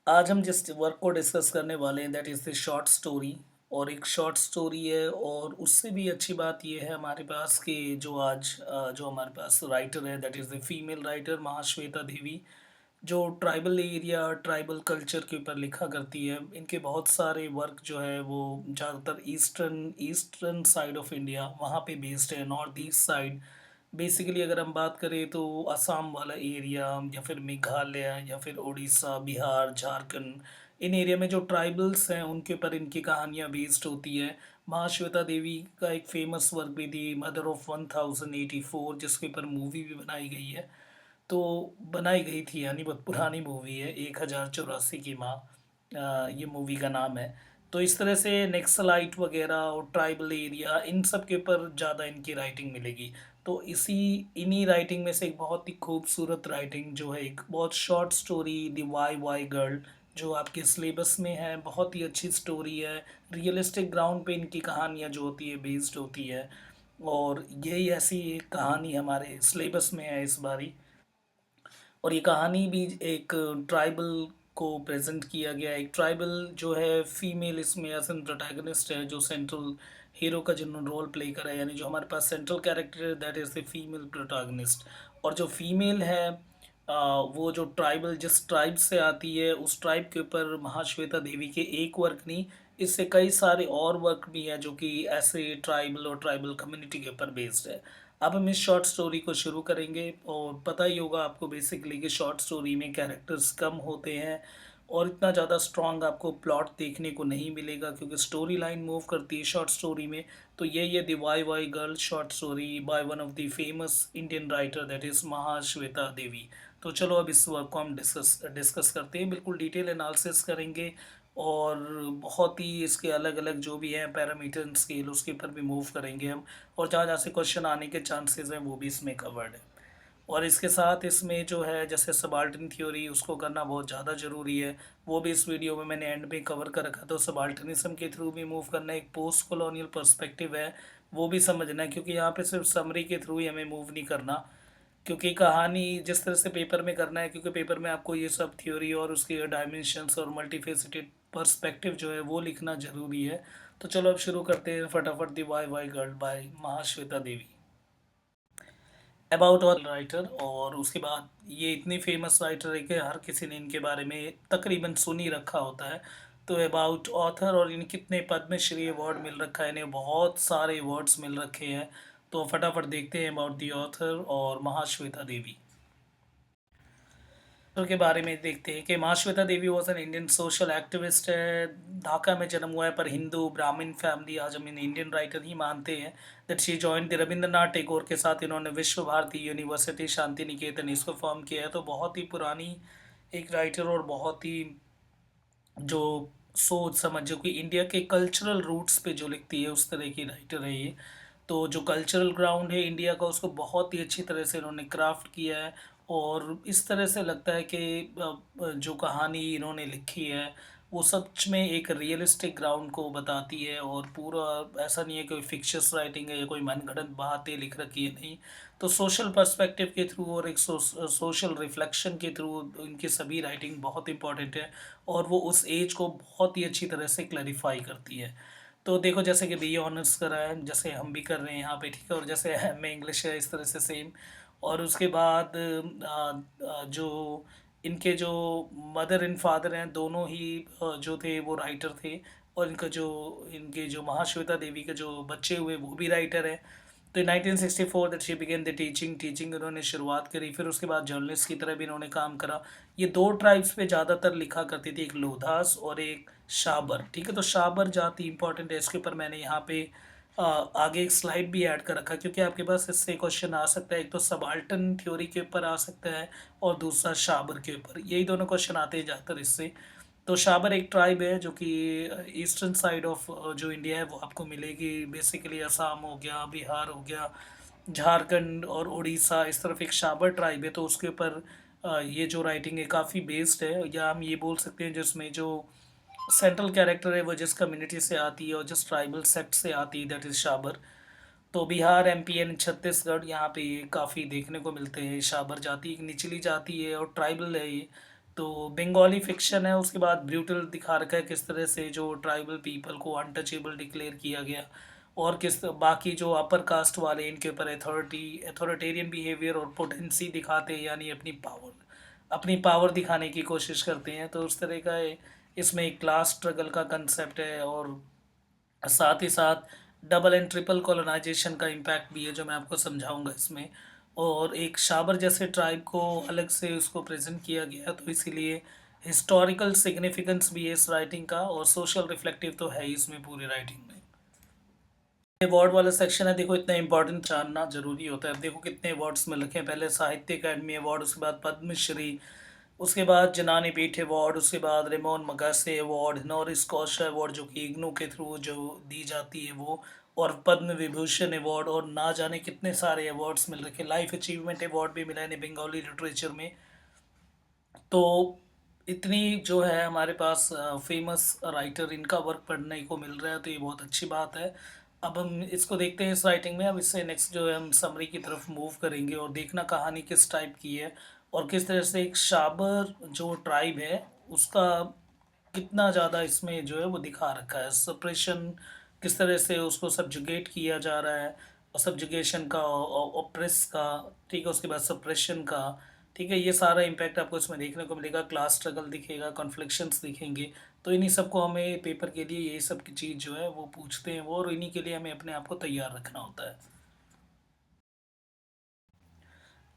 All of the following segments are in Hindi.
आज हम जिस वर्क को डिस्कस करने वाले हैं that is the short story. और एक शॉर्ट स्टोरी है, और उससे भी अच्छी बात ये है हमारे पास कि जो हमारे पास राइटर है that is the female writer Mahasweta Devi, जो ट्राइबल एरिया ट्राइबल कल्चर के ऊपर लिखा करती है। इनके बहुत सारे वर्क जो है वो ज़्यादातर eastern eastern side of India वहाँ पे बेस्ड है, नॉर्थ ईस्ट साइड। बेसिकली अगर हम बात करें तो असम वाला एरिया या फिर मेघालय या फिर उड़ीसा, बिहार, झारखंड, इन एरिया में जो ट्राइबल्स हैं उनके ऊपर इनकी कहानियाँ बेस्ड होती है। महाश्वेता देवी का एक फेमस वर्क भी थी मदर ऑफ 1084, जिसके ऊपर मूवी भी बनाई गई है। तो बनाई गई थी यानी बहुत पुरानी मूवी है, 1084 की माँ, ये मूवी का नाम है। तो इस तरह से नेक्सलाइट वगैरह और ट्राइबल एरिया इन सब के ऊपर ज़्यादा इनकी राइटिंग मिलेगी। तो इन्हीं राइटिंग में से एक बहुत ही खूबसूरत राइटिंग जो है, एक बहुत short story the why why girl, जो आपके सिलेबस में है। बहुत ही अच्छी स्टोरी है, रियलिस्टिक ग्राउंड पे इनकी कहानियाँ जो होती है बेस्ड होती है। और यही ऐसी एक कहानी हमारे सिलेबस में है इस बारी। और ये कहानी भी एक ट्राइबल को प्रेजेंट किया गया है। एक ट्राइबल जो है फीमेल इसमें एज एन प्रोटैगनिस्ट है, जो सेंट्रल हीरो का जिन्होंने रोल प्ले करा है, यानी जो हमारे पास सेंट्रल कैरेक्टर है that is the female protagonist. और जो फीमेल है वो जो ट्राइबल जिस ट्राइब से आती है उस ट्राइब के ऊपर महाश्वेता देवी के एक वर्क नहीं, इससे कई सारे और वर्क भी हैं जो कि ऐसे ट्राइबल और ट्राइबल कम्युनिटी के ऊपर बेस्ड है। अब हम इस शॉर्ट स्टोरी को शुरू करेंगे, और पता ही होगा आपको बेसिकली कि शॉर्ट स्टोरी में कैरेक्टर्स कम होते हैं और इतना ज़्यादा स्ट्रॉन्ग आपको प्लॉट देखने को नहीं मिलेगा, क्योंकि स्टोरी लाइन मूव करती है शॉर्ट स्टोरी में। तो ये the why why girl short story by one of the famous Indian writer that is Mahasweta Devi. तो चलो अब इस वर्क को हम डिस्कस करते हैं, बिल्कुल डिटेल एनालिसिस करेंगे। और बहुत ही इसके अलग अलग जो भी हैं पैरामीटर स्केल उसके ऊपर भी मूव करेंगे हम। और जहाँ जहाँ से क्वेश्चन आने के चांसेस हैं वो भी इसमें कवर्ड है। और इसके साथ इसमें जो है जैसे सबाल्टर्न थ्योरी उसको करना बहुत ज़्यादा ज़रूरी है, वो भी इस वीडियो में मैंने एंड में कवर कर रखा। तो सबाल्टर्निज्म के थ्रू भी मूव करना, एक पोस्ट कॉलोनियल पर्सपेक्टिव है वो भी समझना है, क्योंकि यहाँ पे सिर्फ समरी के थ्रू ही हमें मूव नहीं करना, क्योंकि कहानी जिस तरह से पेपर में करना है, क्योंकि पेपर में आपको ये सब थ्योरी और उसके डायमेंशंस और मल्टीफेसिटेड पर्सपेक्टिव जो है वो लिखना ज़रूरी है। तो चलो अब शुरू करते हैं फटाफट the why why girl by Mahasweta Devi. About और राइटर, और उसके बाद ये इतनी फेमस राइटर है कि हर किसी ने इनके बारे में तकरीबन सुन ही रखा होता है। तो अबाउट ऑथर, और इन कितने पद्मश्री अवार्ड मिल रखा है इन्हें, बहुत सारे अवार्ड्स मिल रखे हैं। तो फटाफट देखते हैं अबाउट दी ऑथर और महाश्वेता देवी। तो के बारे में देखते हैं कि Mahasweta Devi was an Indian social activist है। ढाका में जन्म हुआ है, पर हिंदू ब्राह्मण फैमिली, आज हम इन्हें इंडियन राइटर ही मानते हैं। That she join the Rabindranath Tagore के साथ इन्होंने विश्व भारती यूनिवर्सिटी शांति निकेतन इसको फॉर्म किया है। तो बहुत ही पुरानी एक राइटर, और बहुत ही जो सोच समझ जो कि इंडिया के कल्चरल रूट्स पे जो लिखती है उस तरह की राइटर है ये। तो जो कल्चरल ग्राउंड है इंडिया का उसको बहुत ही अच्छी तरह से इन्होंने क्राफ्ट किया है। और इस तरह से लगता है कि जो कहानी इन्होंने लिखी है वो सच में एक रियलिस्टिक ग्राउंड को बताती है, और पूरा ऐसा नहीं है कोई फिक्शियस राइटिंग है या कोई मनगढ़ंत बातें लिख रखी है, नहीं। तो सोशल पर्सपेक्टिव के थ्रू और एक सोशल रिफ्लेक्शन के थ्रू इनकी सभी राइटिंग बहुत इंपॉर्टेंट है, और वो उस एज को बहुत ही अच्छी तरह से क्लैरिफाई करती है। तो देखो जैसे कि बीए ऑनर्स करा है जैसे हम भी कर रहे हैं यहाँ पे, ठीक है, और जैसे एमए इंग्लिश है इस तरह से सेम। और उसके बाद जो इनके जो मदर एंड फादर हैं दोनों ही जो थे वो राइटर थे। और इनके जो महाश्वेता देवी के जो बच्चे हुए वो भी राइटर हैं। तो 1964 that she began the teaching उन्होंने शुरुआत करी, फिर उसके बाद जर्नलिस्ट की तरह भी इन्होंने काम करा। ये दो ट्राइब्स पे ज़्यादातर लिखा करती थी, एक लोधास और एक शाबर, ठीक है। तो शाबर जाति इंपॉर्टेंट है, इसके ऊपर मैंने यहाँ पे आगे एक स्लाइड भी ऐड कर रखा, क्योंकि आपके पास इससे क्वेश्चन आ सकता है, एक तो सबाल्टन थ्योरी के ऊपर आ सकता है और दूसरा शाबर के ऊपर, यही दोनों क्वेश्चन आते हैं ज़्यादातर इससे। तो शाबर एक ट्राइब है जो कि ईस्टर्न साइड ऑफ जो इंडिया है वो आपको मिलेगी, बेसिकली असम हो गया, बिहार हो गया, झारखंड और उड़ीसा, इस तरफ एक शाबर ट्राइब है। तो उसके ऊपर ये जो राइटिंग है काफ़ी बेस्ड है, या हम ये बोल सकते हैं जिसमें जो सेंट्रल कैरेक्टर है वो जिस कम्युनिटी से आती है और जिस ट्राइबल सेक्ट से आती है दैट इज़ शाबर। तो बिहार, एमपी एंड छत्तीसगढ़ यहाँ पे ये काफ़ी देखने को मिलते हैं। शाबर जाति एक निचली जाति है और ट्राइबल है ये। तो बंगाली फ़िक्शन है, उसके बाद ब्रूटल दिखा रखा है किस तरह से जो ट्राइबल पीपल को अनटचेबल डिक्लेयर किया गया, और बाकी जो अपर कास्ट वाले इनके ऊपर अथॉरिटेरियन बिहेवियर और पोटेंसी दिखाते हैं, यानी अपनी पावर दिखाने की कोशिश करते हैं। तो उस तरह का इसमें एक क्लास स्ट्रगल का कंसेप्ट है, और साथ ही साथ डबल एंड ट्रिपल कॉलोनाइजेशन का इम्पैक्ट भी है जो मैं आपको समझाऊंगा इसमें। और एक शाबर जैसे ट्राइब को अलग से उसको प्रेजेंट किया गया, तो इसीलिए हिस्टोरिकल सिग्निफिकेंस भी है इस राइटिंग का, और सोशल रिफ्लेक्टिव तो है ही इसमें पूरी राइटिंग में। अवार्ड वाला सेक्शन है, देखो इतना इंपॉर्टेंट जानना जरूरी होता है। देखो कितने अवार्ड्स मिल रखे हैं, पहले साहित्य अकादमी अवार्ड, उसके बाद पद्मश्री, उसके बाद जनानी पीठ अवार्ड, उसके बाद रेमोन मगासे अवार्ड, नॉरिस कॉशा अवार्ड जो कि इग्नू के थ्रू जो दी जाती है वो, और पद्म विभूषण अवार्ड, और ना जाने कितने सारे अवार्ड्स मिल रखे। लाइफ अचीवमेंट अवार्ड भी मिला है बंगाली लिटरेचर में। तो इतनी जो है हमारे पास फेमस राइटर, इनका वर्क पढ़ने को मिल रहा है, तो ये बहुत अच्छी बात है। अब हम इसको देखते हैं इस राइटिंग में। अब इससे नेक्स्ट जो है हम समरी की तरफ मूव करेंगे, और देखना कहानी किस टाइप की है, और किस तरह से एक शाबर जो ट्राइब है उसका कितना ज़्यादा इसमें जो है वो दिखा रखा है। सप्रेशन किस तरह से उसको सब्जुगेट किया जा रहा है, और सब्जुगेशन का, ओप्रेस का, ठीक है, उसके बाद सप्रेशन का, ठीक है, ये सारा इम्पैक्ट आपको इसमें देखने को मिलेगा। क्लास स्ट्रगल दिखेगा, कॉन्फ्लिक्शंस दिखेंगे। तो इन्हीं सबको हमें पेपर के लिए ये सब की चीज़ जो है वो पूछते हैं वो, और इन्हीं के लिए हमें अपने आप को तैयार रखना होता है।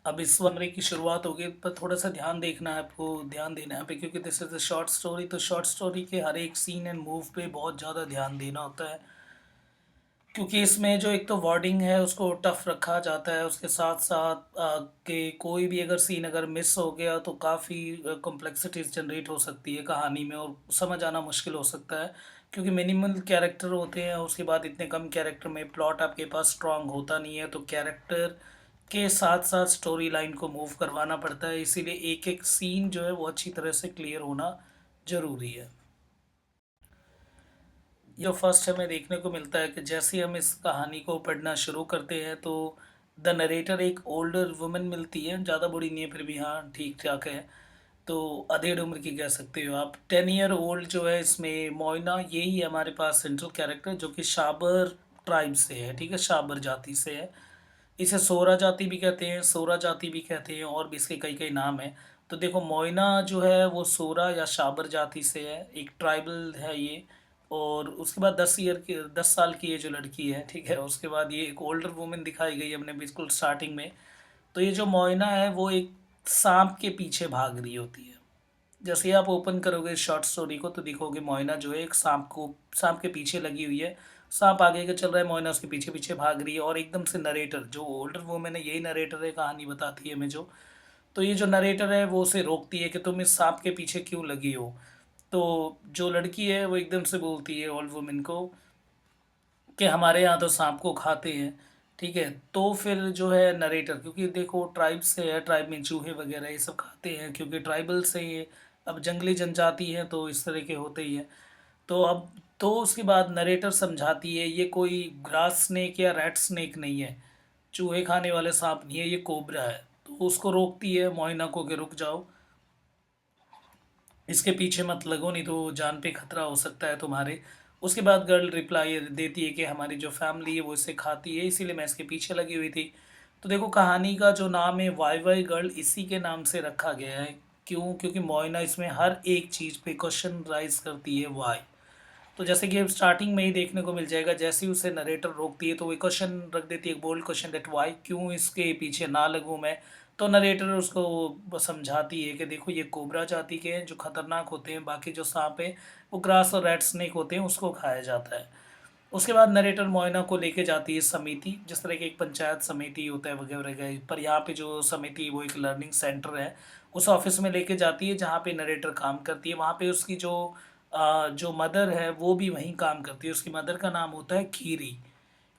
अब इस समरी की शुरुआत होगी, पर थोड़ा सा ध्यान देखना है, आपको ध्यान देना है पे, क्योंकि this is a short story. तो शॉर्ट स्टोरी के हर एक सीन एंड मूव पे बहुत ज़्यादा ध्यान देना होता है, क्योंकि इसमें जो एक तो वर्डिंग है उसको टफ रखा जाता है, उसके साथ साथ कि कोई भी अगर सीन अगर मिस हो गया तो काफ़ी कॉम्प्लेक्सिटीज जनरेट हो सकती है कहानी में, और समझ आना मुश्किल हो सकता है, क्योंकि मिनिमल कैरेक्टर होते हैं। उसके बाद इतने कम कैरेक्टर में प्लॉट आपके पास स्ट्रांग होता नहीं है, तो कैरेक्टर के साथ साथ स्टोरी लाइन को मूव करवाना पड़ता है, इसीलिए एक एक सीन जो है वो अच्छी तरह से क्लियर होना ज़रूरी है। जो फर्स्ट हमें देखने को मिलता है कि जैसे ही हम इस कहानी को पढ़ना शुरू करते हैं, तो द नरेटर एक ओल्डर वुमन मिलती है, ज़्यादा बूढ़ी नहीं है फिर भी, हाँ ठीक ठाक है। तो अधेड़ उम्र की कह सकते हो आप, 10 ईयर ओल्ड जो है इसमें मोइना, यही है हमारे पास सेंट्रल कैरेक्टर, जो कि शाबर ट्राइब से है, ठीक है, शाबर जाति से है। इसे सोरा जाति भी कहते हैं, सोरा जाति भी कहते हैं, और भी इसके कई कई नाम हैं। तो देखो मोइना जो है वो सोरा या शाबर जाति से है, एक ट्राइबल है ये। और उसके बाद 10 साल की ये जो लड़की है, ठीक है, उसके बाद ये एक ओल्डर वुमेन दिखाई गई हमने बिल्कुल स्टार्टिंग में। तो ये जो मोइना है वो एक सांप के पीछे भाग रही होती है। जैसे ही आप ओपन करोगे शॉर्ट स्टोरी को, तो दिखोगे मोइना जो है एक सांप के पीछे लगी हुई है। सांप आगे के चल रहा है, मोइना उसके पीछे पीछे भाग रही है, और एकदम से नरेटर जो ओल्डर वुमेन है, यही नरेटर है, कहानी बताती है हमें जो। तो ये जो नरेटर है वो उसे रोकती है कि तुम इस सांप के पीछे क्यों लगी हो। तो जो लड़की है वो एकदम से बोलती है ओल्ड वुमेन को कि हमारे यहाँ तो सांप को खाते हैं, ठीक है। तो फिर जो है नरेटर, क्योंकि देखो ट्राइब से है, ट्राइब में चूहे वगैरह ये सब खाते हैं, क्योंकि ट्राइबल से ये, अब जंगली जनजाति है तो इस तरह के होते ही है। तो अब तो उसके बाद नरेटर समझाती है ये कोई ग्रास स्नेक या रैट स्नेक नहीं है, चूहे खाने वाले सांप नहीं है, ये कोबरा है। तो उसको रोकती है मोइना को कि रुक जाओ, इसके पीछे मत लगो, नहीं तो जान पे खतरा हो सकता है तुम्हारे। उसके बाद गर्ल रिप्लाई देती है कि हमारी जो फैमिली है वो इसे खाती है, इसीलिए मैं इसके पीछे लगी हुई थी। तो देखो कहानी का जो नाम है वाई वाई गर्ल इसी के नाम से रखा गया है। क्यों? क्योंकि मोइना इसमें हर एक चीज़ पे क्वेश्चन राइज करती है, वाई। तो जैसे कि अब स्टार्टिंग में ही देखने को मिल जाएगा, जैसे ही उसे नरेटर रोकती है तो वो क्वेश्चन रख देती है, एक बोल्ड क्वेश्चन, दैट वाई, क्यों इसके पीछे ना लगूं मैं। तो नरेटर उसको समझाती है कि देखो ये कोबरा जाति के हैं जो खतरनाक होते हैं, बाकी जो सांप है वो ग्रास और रेड स्नेक होते हैं, उसको खाया जाता है। उसके बाद नरेटर मोइना को लेके जाती है समिति, जिस तरह की एक पंचायत समिति होता है वगैरह वगैरह, पर यहाँ पे जो समिति वो एक लर्निंग सेंटर है, उस ऑफिस में लेके जाती है जहाँ पे नरेटर काम करती है। वहाँ पे उसकी जो मदर है वो भी वहीं काम करती है, उसकी मदर का नाम होता है खीरी,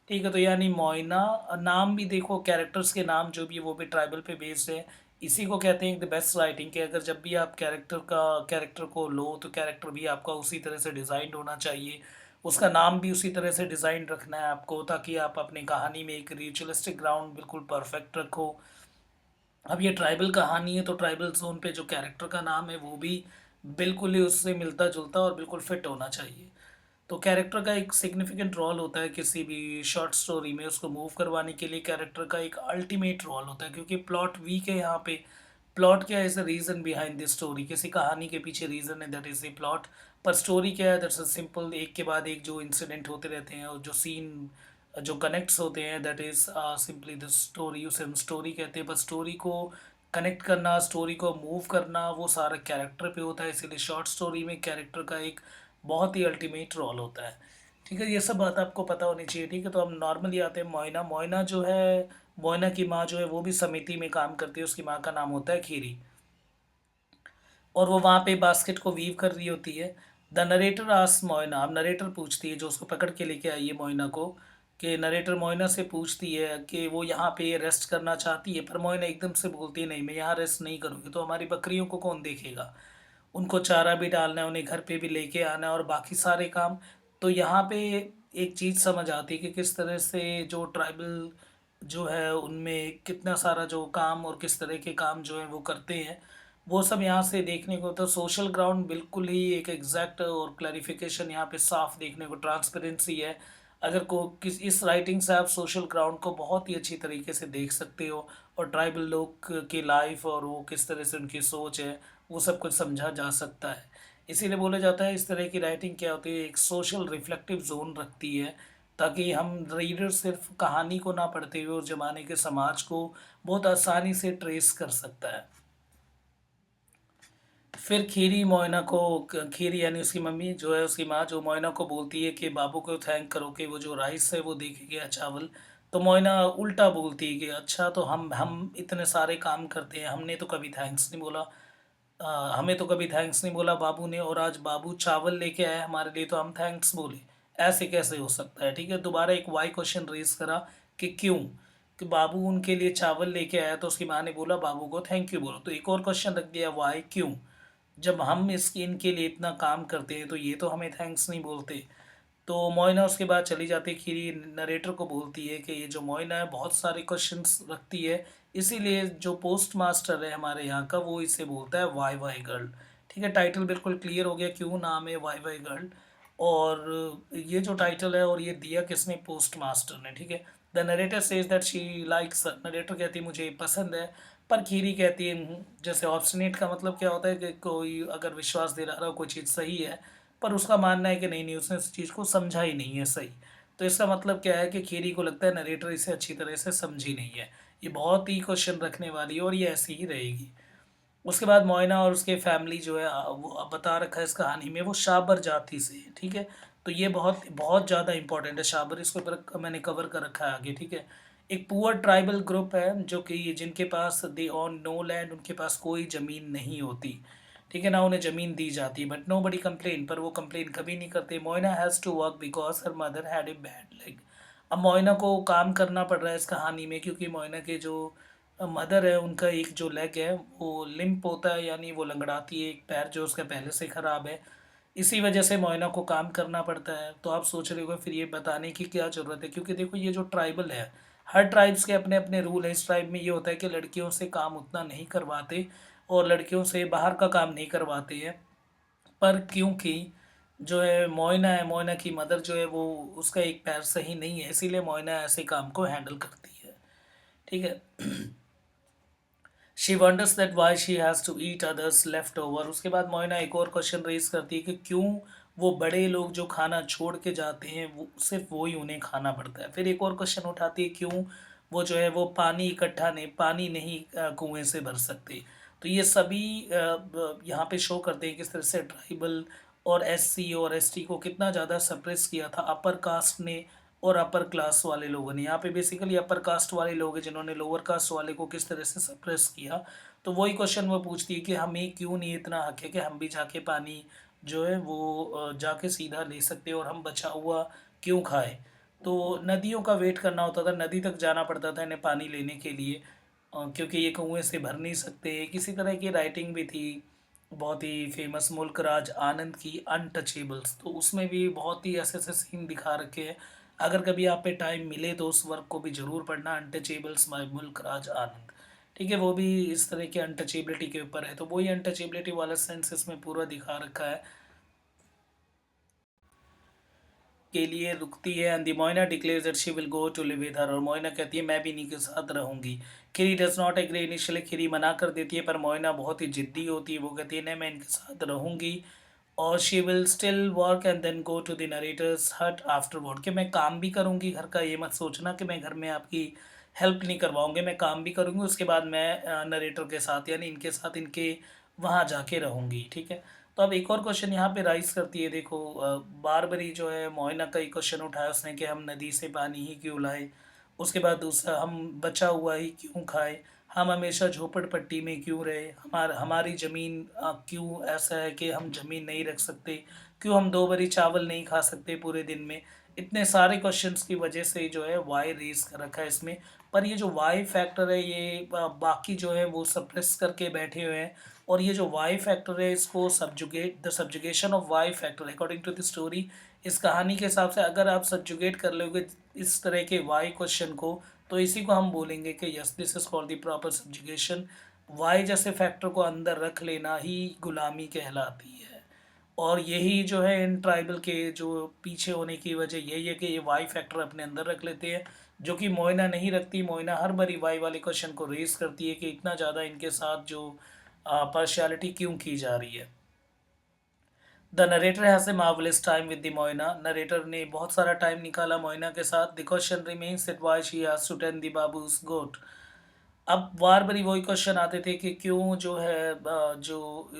ठीक है। तो यानी मोइना, नाम भी देखो कैरेक्टर्स के नाम जो भी है वो भी ट्राइबल पे बेस्ड है। इसी को कहते हैं द बेस्ट राइटिंग, के अगर जब भी आप कैरेक्टर को लो तो कैरेक्टर भी आपका उसी तरह से डिज़ाइंड होना चाहिए, उसका नाम भी उसी तरह से डिज़ाइन रखना है आपको, ताकि आप अपनी कहानी में एक रिचुअलिस्टिक ग्राउंड बिल्कुल परफेक्ट रखो। अब ये ट्राइबल कहानी है, तो ट्राइबल ज़ोन पे जो कैरेक्टर का नाम है वो भी बिल्कुल ही उससे मिलता-जुलता और बिल्कुल फिट होना चाहिए। तो कैरेक्टर का एक सिग्निफिकेंट रोल होता है किसी भी शॉर्ट स्टोरी में, उसको मूव करवाने के लिए कैरेक्टर का एक अल्टीमेट रोल होता है, क्योंकि प्लॉट वीक है यहाँ पे। प्लॉट क्या है? Is the reason behind this story. किसी कहानी के पीछे रीज़न है, दैट इज़ द प्लॉट। पर स्टोरी क्या है? दैट्स अ सिंपल, एक के बाद एक जो इंसिडेंट होते रहते हैं और जो सीन जो कनेक्ट्स होते हैं, that is simply the story. उसे हम स्टोरी कहते हैं। पर स्टोरी को कनेक्ट करना, स्टोरी को मूव करना, वो सारा कैरेक्टर पे होता है। इसीलिए शॉर्ट स्टोरी में कैरेक्टर का एक बहुत ही अल्टीमेट रोल होता है। ठीक है, ये सब बात आपको पता होनी चाहिए। ठीक है, तो हम नॉर्मली आते हैं मोइना। मोइना जो है, मोइना की माँ जो है वो भी समिति में काम करती है। उसकी माँ का नाम होता है खीरी, और वो वहाँ पे बास्केट को वीव कर रही होती है। द नरेटर आस्क्स मोइना, अब नरेटर पूछती है, जो उसको पकड़ के लेके आई है मोइना को, कि नरेटर मोइना से पूछती है कि वो यहाँ पे रेस्ट करना चाहती है। पर मोइना एकदम से बोलती है, नहीं मैं यहाँ रेस्ट नहीं करूँगी, तो हमारी बकरियों को कौन देखेगा? उनको चारा भी डालना है, उन्हें घर पे भी लेके आना है और बाकी सारे काम। तो यहाँ पे एक चीज़ समझ आती है कि किस तरह से जो ट्राइबल जो है उनमें कितना सारा जो काम और किस तरह के काम जो है वो करते हैं, वो सब यहाँ से देखने को। तो सोशल ग्राउंड बिल्कुल ही एक एग्जैक्ट और क्लैरिफिकेशन यहाँ पे साफ देखने को, ट्रांसपेरेंसी है। अगर को किस इस राइटिंग से आप सोशल ग्राउंड को बहुत ही अच्छी तरीके से देख सकते हो, और ट्राइबल लोग की लाइफ और वो किस तरह से उनकी सोच है, वो सब कुछ समझा जा सकता है। इसीलिए बोला जाता है इस तरह की राइटिंग क्या होती है, एक सोशल रिफ्लेक्टिव ज़ोन रखती है, ताकि हम रीडर सिर्फ कहानी को ना पढ़ते हुए उस ज़माने के समाज को बहुत आसानी से ट्रेस कर सकता है। फिर खीरी मोइना को खीरी यानी उसकी मम्मी जो है, उसकी माँ जो मोइना को बोलती है कि बाबू को थैंक करो कि वो जो राइस है वो दे के गया, चावल। तो मोइना उल्टा बोलती है कि अच्छा, तो हम इतने सारे काम करते हैं, हमने तो कभी थैंक्स नहीं बोला। हमें तो कभी थैंक्स नहीं बोला बाबू ने, और आज बाबू चावल लेके आए हमारे लिए तो हम थैंक्स बोले। ऐसे कैसे हो सकता है? ठीक है, दोबारा एक वाई क्वेश्चन रेज करा कि क्यों, कि बाबू उनके लिए चावल लेके आया तो उसकी माँ ने बोला बाबू को थैंक यू बोलो। तो एक और क्वेश्चन रख दिया, वाई, क्यों? जब हम इसकी इनके लिए इतना काम करते हैं तो ये तो हमें थैंक्स नहीं बोलते। तो मोइना उसके बाद चली जाती है, खीरी नरेटर को बोलती है कि ये जो मोइना है बहुत सारे क्वेश्चंस रखती है, इसीलिए जो पोस्ट मास्टर है हमारे यहाँ का वो इसे बोलता है वाई वाई गर्ल। ठीक है, टाइटल बिल्कुल क्लियर हो गया क्यों नाम है वाई वाई गर्ल। और ये जो टाइटल है और ये दिया किसने? पोस्ट मास्टर ने। ठीक है, the narrator says that she likes, narrator कहती है मुझे ये पसंद है। पर खीरी कहती है जैसे ऑब्स्टिनेट का मतलब क्या होता है कि कोई अगर विश्वास दिला रहा हो कोई चीज़ सही है, पर उसका मानना है कि नहीं नहीं उसने उस चीज़ को समझा ही नहीं है सही। तो इसका मतलब क्या है कि खीरी को लगता है नरेटर इसे अच्छी तरह से समझी नहीं है। ये बहुत ही क्वेश्चन रखने वाली है और ये ऐसी ही रहेगी। उसके बाद मोइना और उसके फैमिली जो है वो अब बता रखा है इस कहानी में, वो शाबर जाति से है। ठीक है, तो ये बहुत बहुत ज़्यादा इंपॉर्टेंट है शाबर, इसको मैंने कवर कर रखा है आगे। ठीक है, एक पुअर ट्राइबल ग्रुप है जो कि जिनके पास दे ऑन नो लैंड, उनके पास कोई ज़मीन नहीं होती। ठीक है ना, उन्हें ज़मीन दी जाती है, बट नो बडी कंप्लेन, पर वो कंप्लेन कभी नहीं करते। Moyna has to work because her mother had a bad leg. अब मोइना को काम करना पड़ रहा है इस कहानी में, क्योंकि मोइना के जो मदर है उनका एक जो लेग है वो लिम्प होता है, यानी वो लंगड़ाती है, एक पैर जो उसका पहले से ख़राब है। इसी वजह से मोइना को काम करना पड़ता है। तो आप सोच रहे हो फिर ये बताने की क्या ज़रूरत है, क्योंकि देखो ये जो ट्राइबल है, हर ट्राइब्स के अपने अपने रूल हैं। इस ट्राइब में ये होता है कि लड़कियों से काम उतना नहीं करवाते और लड़कियों से बाहर का काम नहीं करवाते हैं। पर क्योंकि जो है मोइना है, मोइना की मदर जो है वो उसका एक पैर सही नहीं है, इसीलिए मोइना ऐसे काम को हैंडल करती है। ठीक है, she wonders that why she has to eat others left over. उसके बाद मोइना एक और क्वेश्चन रेज करती है कि क्यों वो बड़े लोग जो खाना छोड़ के जाते हैं वो सिर्फ वो ही उन्हें खाना पड़ता है। फिर एक और क्वेश्चन उठाती है, क्यों वो जो है वो पानी नहीं कुएं से भर सकते। तो ये सभी यहाँ पे शो करते हैं किस तरह से ट्राइबल और एससी और एसटी को कितना ज़्यादा सप्रेस किया था अपर कास्ट ने और अपर क्लास वाले लोगों ने। यहाँ पे बेसिकली अपर कास्ट वाले लोग हैं जिन्होंने लोअर कास्ट वाले को किस तरह से सप्रेस किया। तो वही क्वेश्चन वो पूछती है कि हमें क्यों नहीं इतना हक है कि हम भी जाके पानी जो है वो जाके सीधा ले सकते और हम बचा हुआ क्यों खाएं। तो नदियों का वेट करना होता था, नदी तक जाना पड़ता था इन्हें पानी लेने के लिए, क्योंकि ये कुएं से भर नहीं सकते। किसी तरह की राइटिंग भी थी बहुत ही फेमस मुल्क राज आनंद की अनटचेबल्स, तो उसमें भी बहुत ही ऐसे ऐसे सीन दिखा रखे हैं। अगर कभी आप पे टाइम मिले तो उस वर्क को भी ज़रूर पढ़ना, अनटचेबल्स बाय मुल्क राज आनंद। ठीक है, वो भी इस तरह की अनटचेबिलिटी के ऊपर है, तो वही अनटचेबिलिटी वाला सेंस इसमें पूरा दिखा रखा है। के लिए रुकती है and the Moyna declares that she will go to live with her, और मोइना कहती है मैं भी इन्हीं के साथ रहूंगी। खिरी डज नॉट एग्री इनिशियली, खिरी मना कर देती है, पर मोइना बहुत ही जिद्दी होती है, वो कहती है नहीं मैं इनके साथ रहूंगी। और she will still work and then go to the narrator's hut afterward, कि मैं काम भी करूंगी घर का, ये मत सोचना कि मैं घर में आपकी हेल्प नहीं करवाऊंगी, मैं काम भी करूंगी, उसके बाद मैं नरेटर के साथ यानी इनके साथ इनके वहाँ जाके रहूंगी। ठीक है, तो अब एक और क्वेश्चन यहाँ पे राइज करती है, देखो बारबरी जो है मोइना का ही क्वेश्चन उठाया उसने कि हम नदी से पानी ही क्यों लाए। उसके बाद दूसरा, हम बचा हुआ ही क्यों खाए, हम हमेशा झोपड़पट्टी में क्यों रहे, हमारी ज़मीन क्यों ऐसा है कि हम ज़मीन नहीं रख सकते, क्यों हम 2 बारी चावल नहीं खा सकते पूरे दिन में। इतने सारे क्वेश्चंस की वजह से जो है वाई रेज कर रखा है इसमें। पर ये जो वाई फैक्टर है ये बाकी जो है वो सप्रेस करके बैठे हुए हैं, और ये जो वाई फैक्टर है इसको subjugate, the subjugation of why factor according to the story, इस कहानी के हिसाब से अगर आप सब्जुगेट कर लोगे इस तरह के वाई क्वेश्चन को, तो इसी को हम बोलेंगे कि yes this is called the proper subjugation. Why जैसे फैक्टर को अंदर रख लेना ही गुलामी कहलाती है। और यही जो है इन ट्राइबल के जो पीछे होने की वजह यही है कि ये वाई फैक्टर अपने अंदर रख लेते हैं, जो कि मोइना नहीं रखती। मोइना हर बारी वाई वाले क्वेश्चन को रेस करती है कि इतना ज़्यादा इनके साथ जो पार्शियलिटी क्यों की जा रही है। The narrator has a marvellous time with the Moyna, narrator ने बहुत सारा टाइम निकाला मोइना के साथ। The question remains that why she has to tend the babu's goat. अब बार बारी वही क्वेश्चन आते थे कि क्यों जो है जो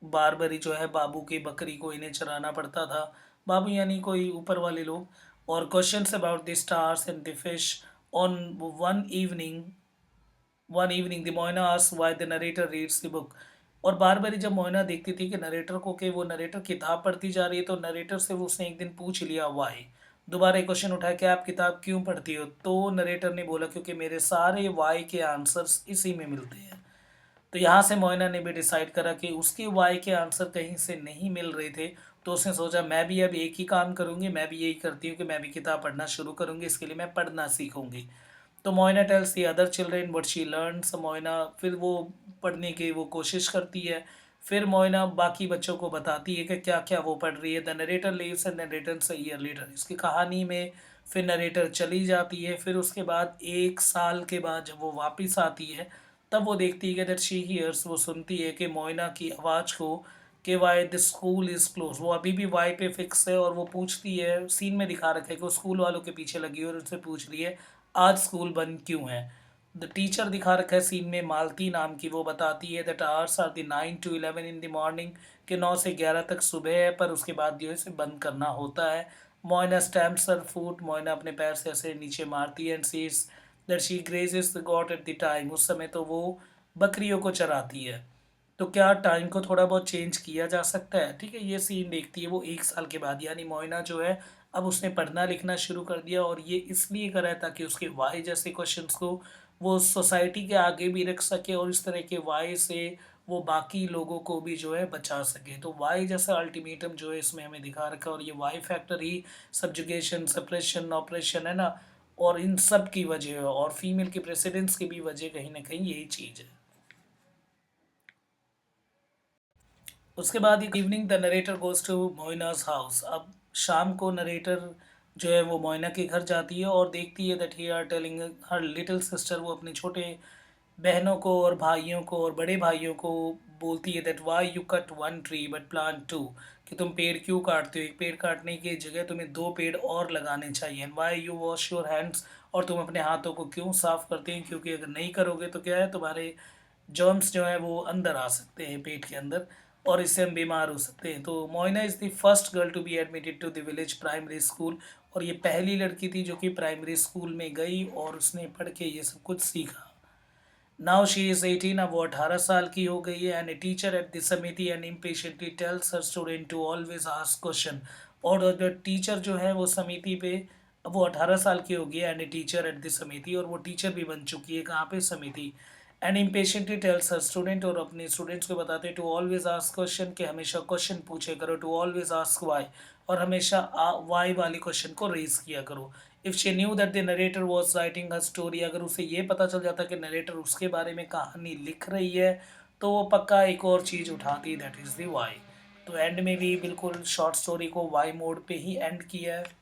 बार बारी जो है बाबू की बकरी को इन्हें चराना पड़ता था। बाबू यानी कोई ऊपर वाले लोग। और questions about the stars and the fish. On one evening one evening the Moina asked why the narrator reads the book. और बार बारी जब मोइना देखती थी कि नरेटर को, कि वो नरेटर किताब पढ़ती जा रही है, तो नरेटर से वो उसने एक दिन पूछ लिया वाई, दोबारा एक क्वेश्चन उठाया कि आप किताब क्यों पढ़ती हो, तो नरेटर ने बोला क्योंकि मेरे सारे वाई के आंसर्स इसी में मिलते हैं। तो यहाँ से मोइना ने भी डिसाइड करा कि उसके वाई के आंसर कहीं से नहीं मिल रहे थे, तो उसने सोचा मैं भी अब एक ही काम करूँगी, मैं भी यही करती हूँ कि मैं भी किताब पढ़ना शुरू करूँगी, इसके लिए मैं पढ़ना सीखूँगी। तो Moyna tells the other children what she learns, Moyna फिर वो पढ़ने की वो कोशिश करती है। फिर मोइना बाकी बच्चों को बताती है कि क्या क्या वो पढ़ रही है। The narrator leaves and narrator's a year later, इसकी कहानी में फिर नरेटर चली जाती है। फिर उसके बाद 1 साल के बाद जब वो वापस आती है, तब वो देखती है कि दैट शी हियर्स, वो सुनती है कि मोइना की आवाज़ को, कि why the school is close. वो अभी भी वाई पे फिक्स है, और वो पूछती है, सीन में दिखा रखा है कि वो स्कूल वालों के पीछे लगी है और उनसे पूछ रही है आज स्कूल बंद क्यों है। द टीचर दिखा रखा है सीन में, मालती नाम की, वो बताती है that hours are the 9 to 11 in the morning, कि 9 से 11 तक सुबह है, पर उसके बाद जो है इसे बंद करना होता है। Moyna stamps her foot, Moyna अपने पैर से ऐसे नीचे मारती है, and sees that she grazes the goat at the time, उस समय तो वो बकरियों को चराती है। तो क्या टाइम को थोड़ा बहुत चेंज किया जा सकता है? ठीक है, ये सीन देखती है वो 1 साल के बाद, यानी मोइना जो है अब उसने पढ़ना लिखना शुरू कर दिया, और ये इसलिए करा है ताकि उसके वाई जैसे क्वेश्चंस को वो सोसाइटी के आगे भी रख सके, और इस तरह के वाई से वो बाकी लोगों को भी जो है बचा सके। तो वाई जैसा अल्टीमेटम जो है इसमें हमें दिखा रखा है, और ये वाई फैक्टर ही सब्जुगेशन, सप्रेशन, ऑपरेशन है ना, और इन सब की वजह है, और फीमेल के प्रेसिडेंस की भी वजह कहीं ना कहीं यही चीज़ है। उसके बाद एक evening the narrator goes to Moyna's house. अब शाम को नरेटर जो है वो मोइना के घर जाती है, और देखती है that he are telling her little sister, वो अपने छोटे बहनों को और भाइयों को और बड़े भाइयों को बोलती है that why you cut one tree but plant two, कि तुम पेड़ क्यों काटते हो, एक पेड़ काटने की जगह तुम्हें 2 पेड़ और लगाने चाहिए। And why you wash your hands, और तुम अपने हाथों को क्यों साफ करते हैं, क्योंकि अगर नहीं करोगे तो क्या है, तुम्हारे जर्म्स जो हैं वो अंदर आ सकते हैं पेट के अंदर, और इससे हम बीमार हो सकते हैं। तो Moyna is the first girl to be admitted to the village primary school, और ये पहली लड़की थी जो कि प्राइमरी स्कूल में गई और उसने पढ़ के ये सब कुछ सीखा। नाउ शी इज़ 18, अब वो 18 साल की हो गई है। And a teacher at the samiti and impatiently tells her student to always ask question, और जो टीचर जो है वो समिति पे, अब वो 18 साल की हो गई है, and a teacher at the समिति, और वो टीचर भी बन चुकी है कहाँ पे, समिति। And impatiently tells her student, और अपने स्टूडेंट्स को बताते हैं टू ऑलवेज आस्क क्वेश्चन, कि हमेशा क्वेश्चन पूछे करो, टू ऑलवेज आस्क वाई, और हमेशा वाई वाले क्वेश्चन को रेज किया करो। If she knew that the narrator was writing a story, अगर उसे ये पता चल जाता कि नरेटर उसके बारे में कहानी लिख रही है, तो वो पक्का एक और चीज़ उठाती, दैट इज़ द व्हाई। तो एंड में भी बिल्कुल शॉर्ट स्टोरी को व्हाई मोड पे ही एंड किया है।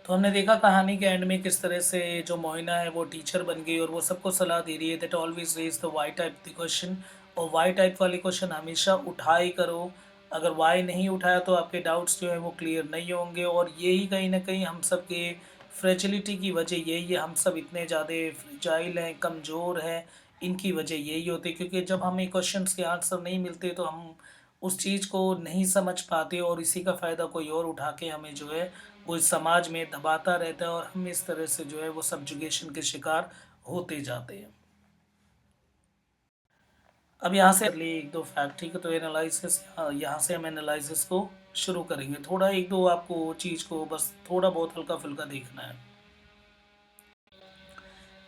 तो हमने देखा कहानी के एंड में किस तरह से जो मोइना है वो टीचर बन गई और वो सबको सलाह दे रही है that always raise the why type the question, और वाई टाइप वाले क्वेश्चन हमेशा उठा ही करो। अगर वाई नहीं उठाया तो आपके डाउट्स जो है वो क्लियर नहीं होंगे, और यही कहीं ना कहीं हम सब के फ्रेजिलिटी की वजह यही है, हम सब इतने ज़्यादा फ्रेजाइल हैं, कमज़ोर हैं। इनकी वजह यही होती है क्योंकि जब हमें क्वेश्चंस के आंसर नहीं मिलते तो हम उस चीज़ को नहीं समझ पाते, और इसी का फ़ायदा कोई और उठा के हमें जो है वो इस समाज में दबाता रहता है, और हम इस तरह से जो है वो सब्जुगेशन के शिकार होते जाते हैं। अब यहाँ से अगले एक दो फैक्ट, ठीक है, तो एनालिसिस, यहाँ से हम एनालिसिस को शुरू करेंगे। थोड़ा एक दो आपको चीज़ को बस थोड़ा बहुत हल्का फुल्का देखना है।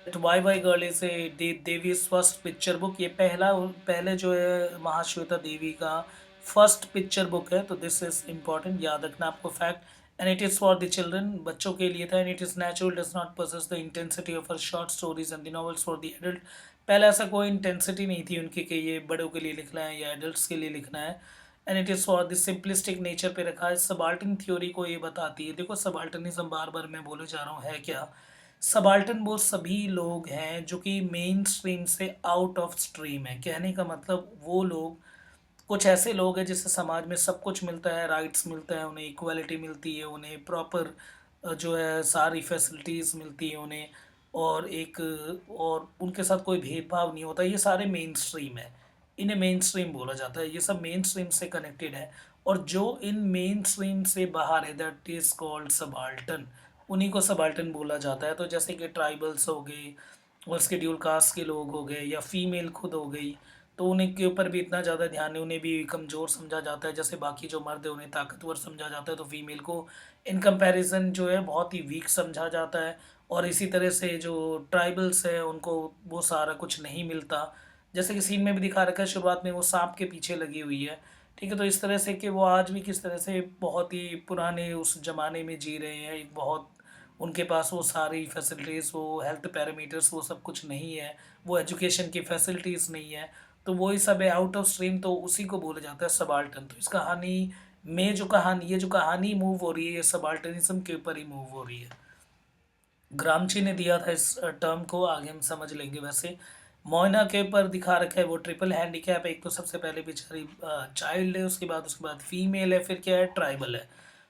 Why why girl is a Devi first picture book, ये पहले जो है महाश्वेता देवी का फर्स्ट पिक्चर बुक है, तो दिस इज इम्पॉर्टेंट, याद रखना आपको fact. And it is for the children, बच्चों के लिए था। And it is natural, does not possess the intensity of her short stories and the novels for the adult. पहले ऐसा कोई इंटेंसिटी नहीं थी उनकी कि ये बड़ों के लिए लिखना है या एडल्ट्स के लिए लिखना है। And it is for the simplistic nature पे रखा है। सबाल्टन थ्योरी को ये बताती है, देखो सबाल्टनिज्म बार बार मैं बोले जा रहा हूँ है क्या। सबाल्टन वो सभी लोग हैं जो कि मेन स्ट्रीम से आउट ऑफ स्ट्रीम है। कहने का मतलब वो लोग, कुछ ऐसे लोग हैं जिससे समाज में सब कुछ मिलता है, राइट्स मिलता है, उन्हें इक्वालिटी मिलती है, उन्हें प्रॉपर जो है सारी फैसिलिटीज़ मिलती हैं उन्हें, और एक और उनके साथ कोई भेदभाव नहीं होता। ये सारे मेन स्ट्रीम है, इन्हें मेन स्ट्रीम बोला जाता है, ये सब मेन स्ट्रीम से कनेक्टेड है। और जो इन मेन स्ट्रीम से बाहर है दैट इज़ कॉल्ड सबाल्टन, उन्हीं को सबाल्टन बोला जाता है। तो जैसे कि ट्राइबल्स हो गए, और शेड्यूल कास्ट के लोग हो गए, या फीमेल खुद हो गई, तो उन्हीं के ऊपर भी इतना ज़्यादा ध्यान नहीं, उन्हें भी कमज़ोर समझा जाता है। जैसे बाकी जो मर्द है उन्हें ताकतवर समझा जाता है, तो फीमेल को इन कंपैरिजन जो है बहुत ही वीक समझा जाता है। और इसी तरह से जो ट्राइबल्स है उनको वो सारा कुछ नहीं मिलता। जैसे कि सीन में भी दिखा रखा है, शुरुआत में वो सांप के पीछे लगी हुई है, ठीक है। तो इस तरह से कि वो आज भी किस तरह से बहुत ही पुराने उस ज़माने में जी रहे हैं, एक बहुत उनके पास वो सारी फैसिलिटीज़, वो हेल्थ पैरामीटर्स, वो सब कुछ नहीं है, वो एजुकेशन की फैसिलिटीज़ नहीं है। तो वही सब है आउट ऑफ स्ट्रीम, तो उसी को बोला जाता है सबाल्टन। तो इस कहानी में जो कहानी मूव हो रही है, ये सबाल्टनिज्म के ऊपर ही मूव हो रही है। ग्रामची ने दिया था इस टर्म को, आगे हम समझ लेंगे। वैसे मोइना के ऊपर दिखा रखा है वो ट्रिपल हैंडीकैप, एक तो सबसे पहले बेचारी चाइल्ड है, उसके बाद फीमेल है, फिर क्या है, ट्राइबल है।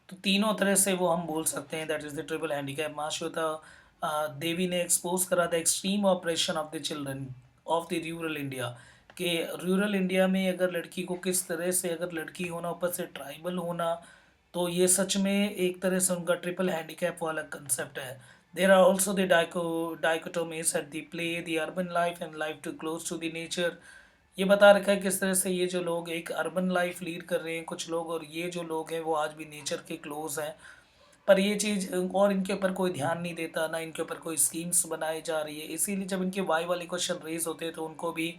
तो तीनों तरह से वो हम बोल सकते हैं that is the triple handicap. Mahasweta Devi ने एक्सपोज करा the extreme operation of the children of the rural India, कि रूरल इंडिया में अगर लड़की को किस तरह से, अगर लड़की होना ऊपर से ट्राइबल होना, तो ये सच में एक तरह से उनका ट्रिपल हैंडीकैप वाला कंसेप्ट है। There are also the dichotomies at the play, the urban life and life too close to the nature. ये बता रखा है किस तरह से ये जो लोग एक अर्बन लाइफ लीड कर रहे हैं कुछ लोग, और ये जो लोग हैं वो आज भी नेचर के क्लोज हैं। पर ये चीज़, और इनके ऊपर कोई ध्यान नहीं देता, ना इनके ऊपर कोई स्कीम्स बनाई जा रही है। इसीलिए जब इनके वाई वाले क्वेश्चन रेज होते हैं तो उनको भी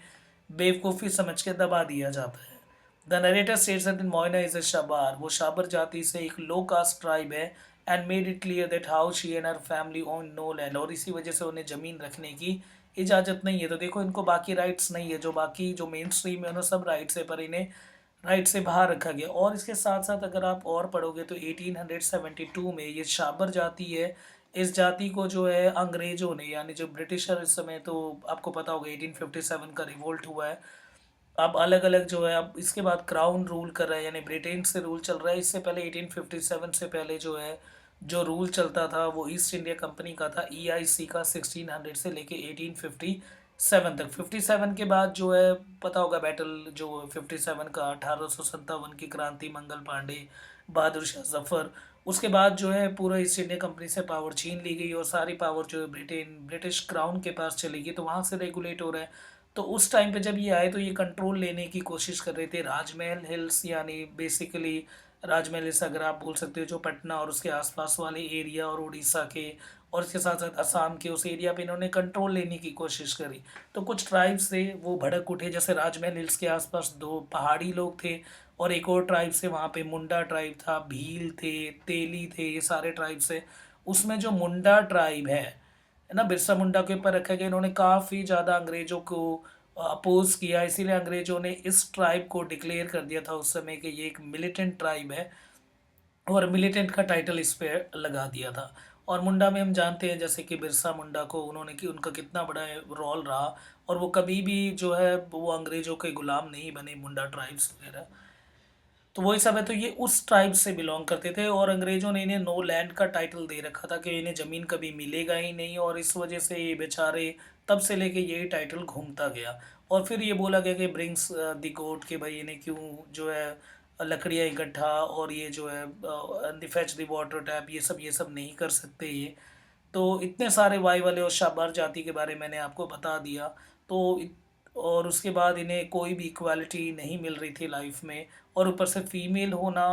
बेवकूफ़ी समझ के दबा दिया जाता है। The narrator states that Moyna is a Shabar, वो शाबर जाति से एक लो कास्ट ट्राइब है। And made it clear that how she and her family own no land, और इसी वजह से उन्हें ज़मीन रखने की इजाज़त नहीं है। तो देखो इनको बाकी राइट्स नहीं है, जो बाकी जो मेन स्ट्रीम है उन्हें सब राइट्स है, पर इन्हें राइट से बाहर रखा गया। और इसके साथ साथ अगर आप और पढ़ोगे तो 1872 में ये शाबर जाति है, इस जाति को जो है अंग्रेज़ों ने, यानी जो ब्रिटिशर इस समय, तो आपको पता होगा 1857 का रिवोल्ट हुआ है। अब अलग-अलग जो है, अब इसके बाद क्राउन रूल कर रहा है, यानी ब्रिटेन से रूल चल रहा है। इससे पहले 1857 से पहले जो है, जो रूल चलता था वो ईस्ट इंडिया कंपनी का था, ईआईसी का, 1600 से लेके 1857 तक। 57 के बाद जो है, पता होगा बैटल जो 57 का, 1857 की क्रांति, मंगल पांडे, बहादुर शाह जफर। उसके बाद जो है पूरा ईस्ट इंडिया कंपनी से पावर छीन ली गई, और सारी पावर जो है ब्रिटिश क्राउन के पास चली गई, तो वहाँ से रेगुलेट हो रहा है। तो उस टाइम पे जब ये आए तो ये कंट्रोल लेने की कोशिश कर रहे थे राजमहल हिल्स, यानी बेसिकली राजमहल हिल्स अगर आप बोल सकते हो, जो पटना और उसके आसपास वाले एरिया और उड़ीसा के और इसके साथ साथ असम के उस एरिया पे इन्होंने कंट्रोल लेने की कोशिश करी। तो कुछ ट्राइब्स थे वो भड़क उठे, जैसे राजमहल हिल्स के आसपास दो पहाड़ी लोग थे और एक और ट्राइब से वहाँ पे मुंडा ट्राइब था, भील थे, तेली थे, ये सारे ट्राइब्स है। उसमें जो मुंडा ट्राइब है ना, बिरसा मुंडा के ऊपर रखा गया, इन्होंने काफ़ी ज़्यादा अंग्रेज़ों को अपोज किया, इसीलिए अंग्रेज़ों ने इस ट्राइब को डिक्लेयर कर दिया था उस समय कि ये एक मिलिटेंट ट्राइब है और मिलिटेंट का टाइटल इस पे लगा दिया था। और मुंडा में हम जानते हैं जैसे कि बिरसा मुंडा को उन्होंने कि उनका कितना बड़ा रोल रहा, और वो कभी भी जो है वो अंग्रेज़ों के गुलाम नहीं बने, मुंडा ट्राइब्स वगैरह। तो वही सब है, तो ये उस ट्राइब से बिलोंग करते थे और अंग्रेज़ों ने इन्हें नो लैंड का टाइटल दे रखा था कि इन्हें ज़मीन कभी मिलेगा ही नहीं, और इस वजह से ये बेचारे तब से लेके यही टाइटल घूमता गया। और फिर ये बोला गया कि ब्रिंग्स द गोट, कि भाई इन्हें क्यों जो है लकड़ियाँ इकट्ठा और ये जो है the fetch the water tap, ये सब नहीं कर सकते ये। तो इतने सारे वाई वाले और शाबार जाति के बारे में मैंने आपको बता दिया। तो और उसके बाद इन्हें कोई भी इक्वालिटी नहीं मिल रही थी लाइफ में, और ऊपर से फीमेल होना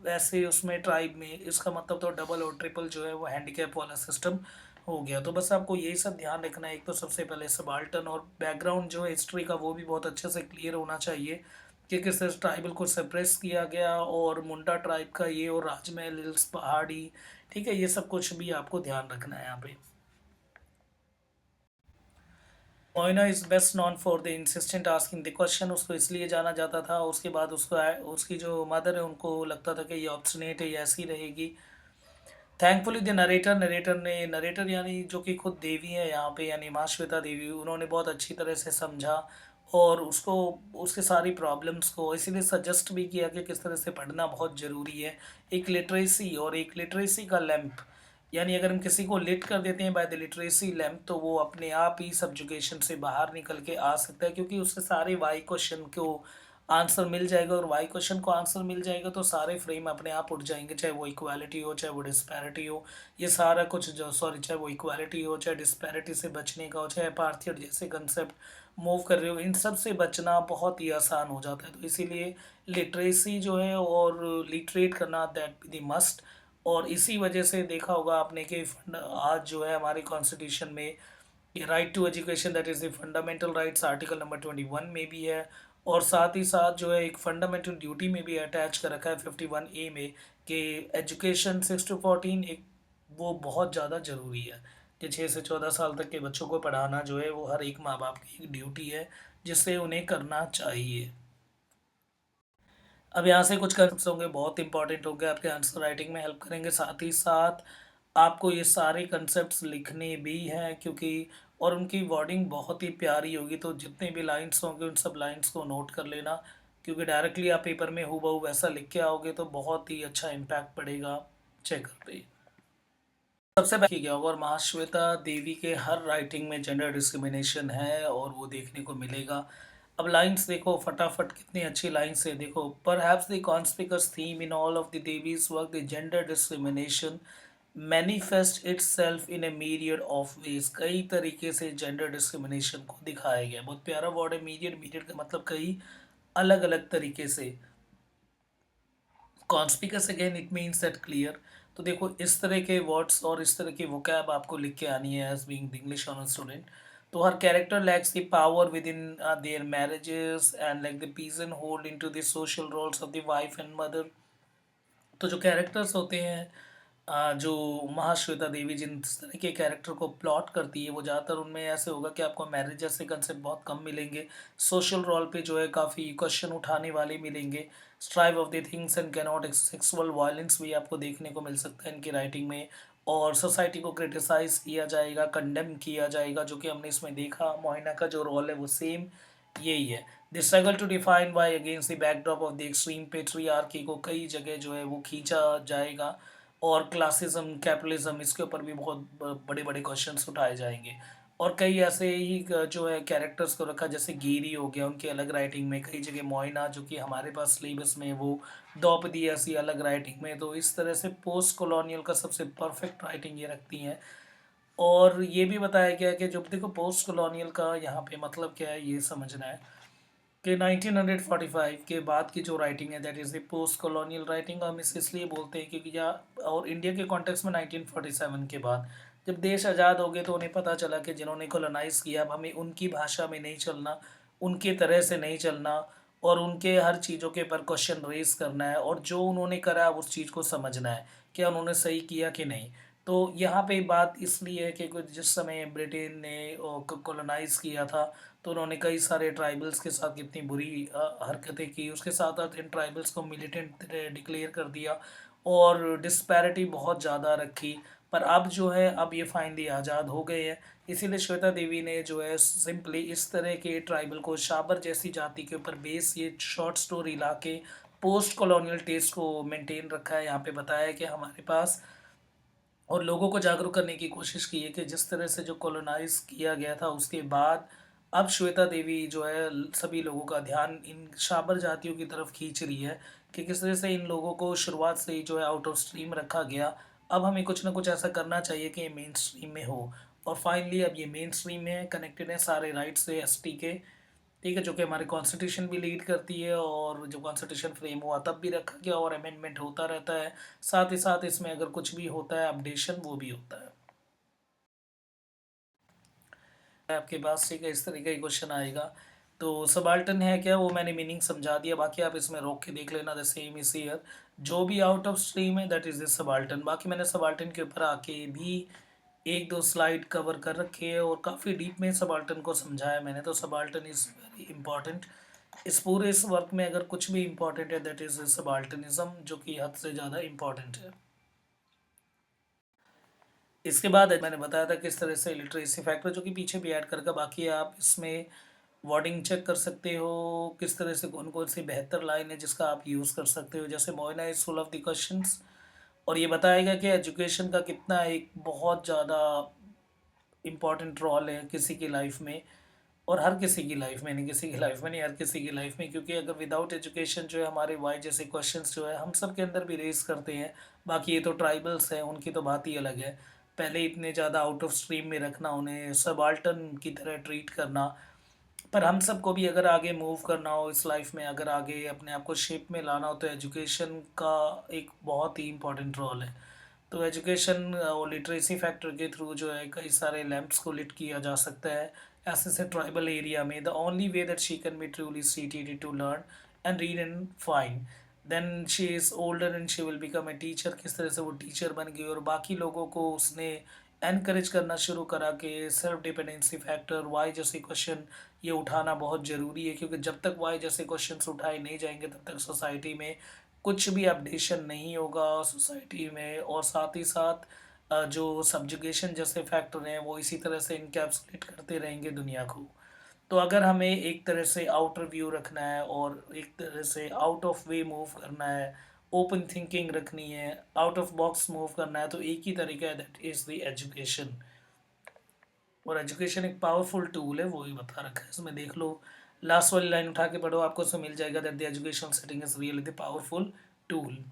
वैसे उसमें ट्राइब में, इसका मतलब तो डबल और ट्रिपल जो है वो हैंडीकैप वाला सिस्टम हो गया। तो बस आपको यही सब ध्यान रखना है। एक तो सबसे पहले सबाल्टन और बैकग्राउंड जो है हिस्ट्री का वो भी बहुत अच्छे से क्लियर होना चाहिए कि किस तरह ट्राइबल को सप्रेस किया गया, और मुंडा ट्राइब का ये, और राजमहल हिल्स पहाड़ी, ठीक है, ये सब कुछ भी आपको ध्यान रखना है यहाँ पे। Moina is best non for the insistent asking the question, उसको इसलिए जाना जाता था। उसके बाद उसको उसकी जो मदर है उनको लगता था कि ये ऑब्स्टिनेट है, ये ऐसी रहेगी। थैंकफुली द नरेटर यानी जो कि खुद देवी है यहाँ पे, यानी महाश्वेता देवी, उन्होंने बहुत अच्छी तरह से समझा और उसको उसके सारी प्रॉब्लम्स को इसीलिए सजेस्ट भी किया कि किस तरह से पढ़ना बहुत ज़रूरी है। एक लिटरेसी और एक लिटरेसी का लैंप, यानी अगर हम किसी को लिट कर देते हैं बाय द लिटरेसी लैंप, तो वो अपने आप ही सब्जुकेशन से बाहर निकल के आ सकता है, क्योंकि उससे सारे वाई क्वेश्चन को आंसर मिल जाएगा, और वाई क्वेश्चन को आंसर मिल जाएगा तो सारे फ्रेम अपने आप उठ जाएंगे, चाहे वो इक्वालिटी हो चाहे वो डिस्पैरिटी हो। ये सारा कुछ जो सॉरी चाहे वो इक्वालिटी हो चाहे डिस्पैरिटी से बचने का हो, चाहे पार्थियड जैसे कंसेप्ट मूव कर रहे हो, इन सब से बचना बहुत ही आसान हो जाता है। तो इसीलिए लिटरेसी जो है और लिटरेट करना दैट द मस्ट। और इसी वजह से देखा होगा आपने कि आज जो है हमारे कॉन्स्टिट्यूशन में ये right to education that is the fundamental rights article number 21 में भी है, और साथ ही साथ जो है एक फंडामेंटल ड्यूटी में भी अटैच कर रखा है 51A में, कि एजुकेशन 6 to 14 एक वो बहुत ज़्यादा ज़रूरी है, कि 6 से 14 साल तक के बच्चों को पढ़ाना जो है वो हर एक माँ बाप की एक ड्यूटी है, जिससे उन्हें करना चाहिए। अब यहाँ से कुछ कंसेप्ट्स होंगे बहुत इंपॉर्टेंट होंगे, आपके आंसर राइटिंग में हेल्प करेंगे, साथ ही साथ आपको ये सारे कंसेप्ट्स लिखने भी हैं, क्योंकि और उनकी वर्डिंग बहुत ही प्यारी होगी, तो जितने भी लाइंस होंगे उन सब लाइंस को नोट कर लेना, क्योंकि डायरेक्टली आप पेपर में हूबहू वैसा लिख के आओगे तो बहुत ही अच्छा इम्पैक्ट पड़ेगा चेकर पे। सबसे पहले क्या होगा, और महाश्वेता देवी के हर राइटिंग में जेंडर डिस्क्रिमिनेशन है और वो देखने को मिलेगा। अब लाइंस देखो फटाफट, कितनी अच्छी लाइंस है, देखो perhaps the conspicuous theme in all of the Devi's work the gender discrimination manifest itself in a myriad of ways. कई तरीके से जेंडर डिस्क्रिमिनेशन को दिखाया गया, बहुत प्यारा वर्ड है मीरियड, मीरियड का मतलब कई अलग अलग तरीके से। Conspicuous again it means that clear. तो देखो इस तरह के वर्ड्स और इस तरह की वोकैब आपको लिख के आनी है as being the English honour student. तो her character lacks the power within their marriages and like the pigeon hold into the social roles of the wife and mother. तो जो कैरेक्टर्स होते हैं जो महाश्वेता देवी जिन तरह के कैरेक्टर को प्लॉट करती है, वो ज़्यादातर उनमें ऐसे होगा कि आपको मैरिज जैसे कंसेप्ट बहुत कम मिलेंगे। सोशल रोल पे जो है काफ़ी क्वेश्चन उठाने वाले मिलेंगे। Strive of the things and cannot sexual violence भी आपको देखने को मिल सकता है इनकी राइटिंग में। और सोसाइटी को क्रिटिसाइज किया जाएगा, कंडेम किया जाएगा, जो कि हमने इसमें देखा। मोहिना का जो रोल है वो सेम यही है। The struggle to define why against the backdrop of the extreme patriarchy को कई जगह जो है वो खींचा जाएगा। और क्लासिज्म कैपिटलिज्म इसके ऊपर भी बहुत बड़े बड़े क्वेश्चंस उठाए जाएंगे। और कई ऐसे ही जो है कैरेक्टर्स को रखा, जैसे गिरी हो गया उनकी अलग राइटिंग में, कई जगह मोइना जो कि हमारे पास सिलेबस में वो द्रौपदी ऐसी अलग राइटिंग में। तो इस तरह से पोस्ट कॉलोनियल का सबसे परफेक्ट राइटिंग ये रखती हैं। और ये भी बताया गया कि जब देखो पोस्ट कॉलोनियल का यहाँ पे मतलब क्या है ये समझना है, कि 1945 के बाद की जो राइटिंग है that is the post colonial writing. हम इसे इसलिए बोलते हैं क्योंकि या और इंडिया के कॉन्टेक्स्ट में 1947 के बाद जब देश आज़ाद हो गए तो उन्हें पता चला कि जिन्होंने कॉलोनाइज़ किया अब हमें उनकी भाषा में नहीं चलना, उनके तरह से नहीं चलना और उनके हर चीज़ों के ऊपर क्वेश्चन रेज़ करना है और जो उन्होंने करा उस चीज़ को समझना है, क्या उन्होंने सही किया कि नहीं। तो यहाँ पे बात इसलिए है कि कुछ जिस समय ब्रिटेन ने कॉलोनाइज़ किया था, तो उन्होंने कई सारे ट्राइबल्स के साथ कितनी बुरी हरकतें की, उसके साथ-साथ इन ट्राइबल्स को मिलिटेंट डिक्लेयर कर दिया और डिस्पैरिटी बहुत ज़्यादा रखी। पर अब जो है अब ये फाइनली आज़ाद हो गए हैं, इसीलिए श्वेता देवी ने जो है सिंपली इस तरह के ट्राइबल को शाबर जैसी जाति के ऊपर बेस ये शॉर्ट स्टोरी ला के पोस्ट कॉलोनियल टेस्ट को मेंटेन रखा है। यहाँ पे बताया है कि हमारे पास और लोगों को जागरूक करने की कोशिश की है कि जिस तरह से जो कॉलोनाइज़ किया गया था उसके बाद अब श्वेता देवी जो है सभी लोगों का ध्यान इन शाबर जातियों की तरफ खींच रही है कि किस तरह से इन लोगों को शुरुआत से ही जो है आउट ऑफ स्ट्रीम रखा गया। अब हमें कुछ ना कुछ ऐसा करना चाहिए कि ये मेन स्ट्रीम में हो और फाइनली अब ये मेन स्ट्रीम में कनेक्टेड है सारे राइट्स से एसटी के। ठीक है, जो कि हमारे कॉन्स्टिट्यूशन भी लीड करती है और जो कॉन्स्टिट्यूशन फ्रेम हुआ तब भी रखा गया और अमेंडमेंट होता रहता है। साथ ही साथ इसमें अगर कुछ भी होता है अपडेशन वो भी होता है। आपके पास ठीक है इस तरीके का क्वेश्चन आएगा। तो सबाल्टन है क्या, वो मैंने मीनिंग समझा दिया, बाकी आप इसमें रोक के देख लेना। द सेम इज हियर, जो भी आउट ऑफ स्ट्रीम है दैट इज द सबाल्टन। बाकी मैंने सबाल्टन के ऊपर आके भी एक दो स्लाइड कवर कर रखी है और काफ़ी डीप में सबाल्टन को समझाया मैंने। तो सबाल्टन इज़ वेरी इंपॉर्टेंट। इस पूरे इस वर्क में अगर कुछ भी इम्पोर्टेंट है दैट इज़ सबाल्टनिज्म, जो कि हद से ज़्यादा इम्पोर्टेंट है। इसके बाद मैंने बताया था किस तरह से लिटरेसी फैक्टर जो कि पीछे भी ऐड करके, बाकी आप इसमें वर्डिंग चेक कर सकते हो किस तरह से कौन कौन सी बेहतर लाइन है जिसका आप यूज़ कर सकते हो। जैसे Moina is full of the questions, और ये बताएगा कि एजुकेशन का कितना एक बहुत ज़्यादा इम्पॉर्टेंट रोल है किसी की लाइफ में और हर किसी की लाइफ में, नहीं किसी की लाइफ में नहीं, हर किसी की लाइफ में। क्योंकि अगर विदाउट एजुकेशन जो है हमारे वाई जैसे क्वेश्चंस जो है हम सब के अंदर भी रेज करते हैं। बाकी ये तो ट्राइबल्स हैं, उनकी तो बात ही अलग है। पहले इतने ज़्यादा आउट ऑफ स्ट्रीम में रखना, उन्हें सबाल्टन की तरह ट्रीट करना। पर हम सबको भी अगर आगे मूव करना हो इस लाइफ में, अगर आगे अपने आप को शेप में लाना हो, तो एजुकेशन का एक बहुत ही इम्पोर्टेंट रोल है। तो एजुकेशन और लिटरेसी फैक्टर के थ्रू जो है कई सारे लैंप्स को लिट किया जा सकता है ऐसे से ट्राइबल एरिया में। The only way that she can be truly seated to learn and read and fine, then she is older and she will become a teacher. किस तरह से वो टीचर बन गई और बाकी लोगों को उसने एनकरेज करना शुरू करा कि सेल्फ डिपेंडेंसी फैक्टर वाई जैसे क्वेश्चन ये उठाना बहुत ज़रूरी है। क्योंकि जब तक वाई जैसे क्वेश्चंस उठाए नहीं जाएंगे तब तक सोसाइटी में कुछ भी अपडेशन नहीं होगा सोसाइटी में। और साथ ही साथ जो सब्जुगेशन जैसे फैक्टर हैं वो इसी तरह से इनकैप्सुलेट करते रहेंगे दुनिया को। तो अगर हमें एक तरह से आउटर व्यू रखना है और एक तरह से आउट ऑफ वे मूव करना है, ओपन थिंकिंग रखनी है, आउट ऑफ बॉक्स मूव करना है, तो एक ही तरीका है दैट इज़ द एजुकेशन। और एजुकेशन एक पावरफुल टूल है, वो ही बता रखा है इसमें, देख लो। लास्ट वाली लाइन उठा के पढ़ो, आपको उसमें मिल जाएगा that the education setting is really the powerful tool.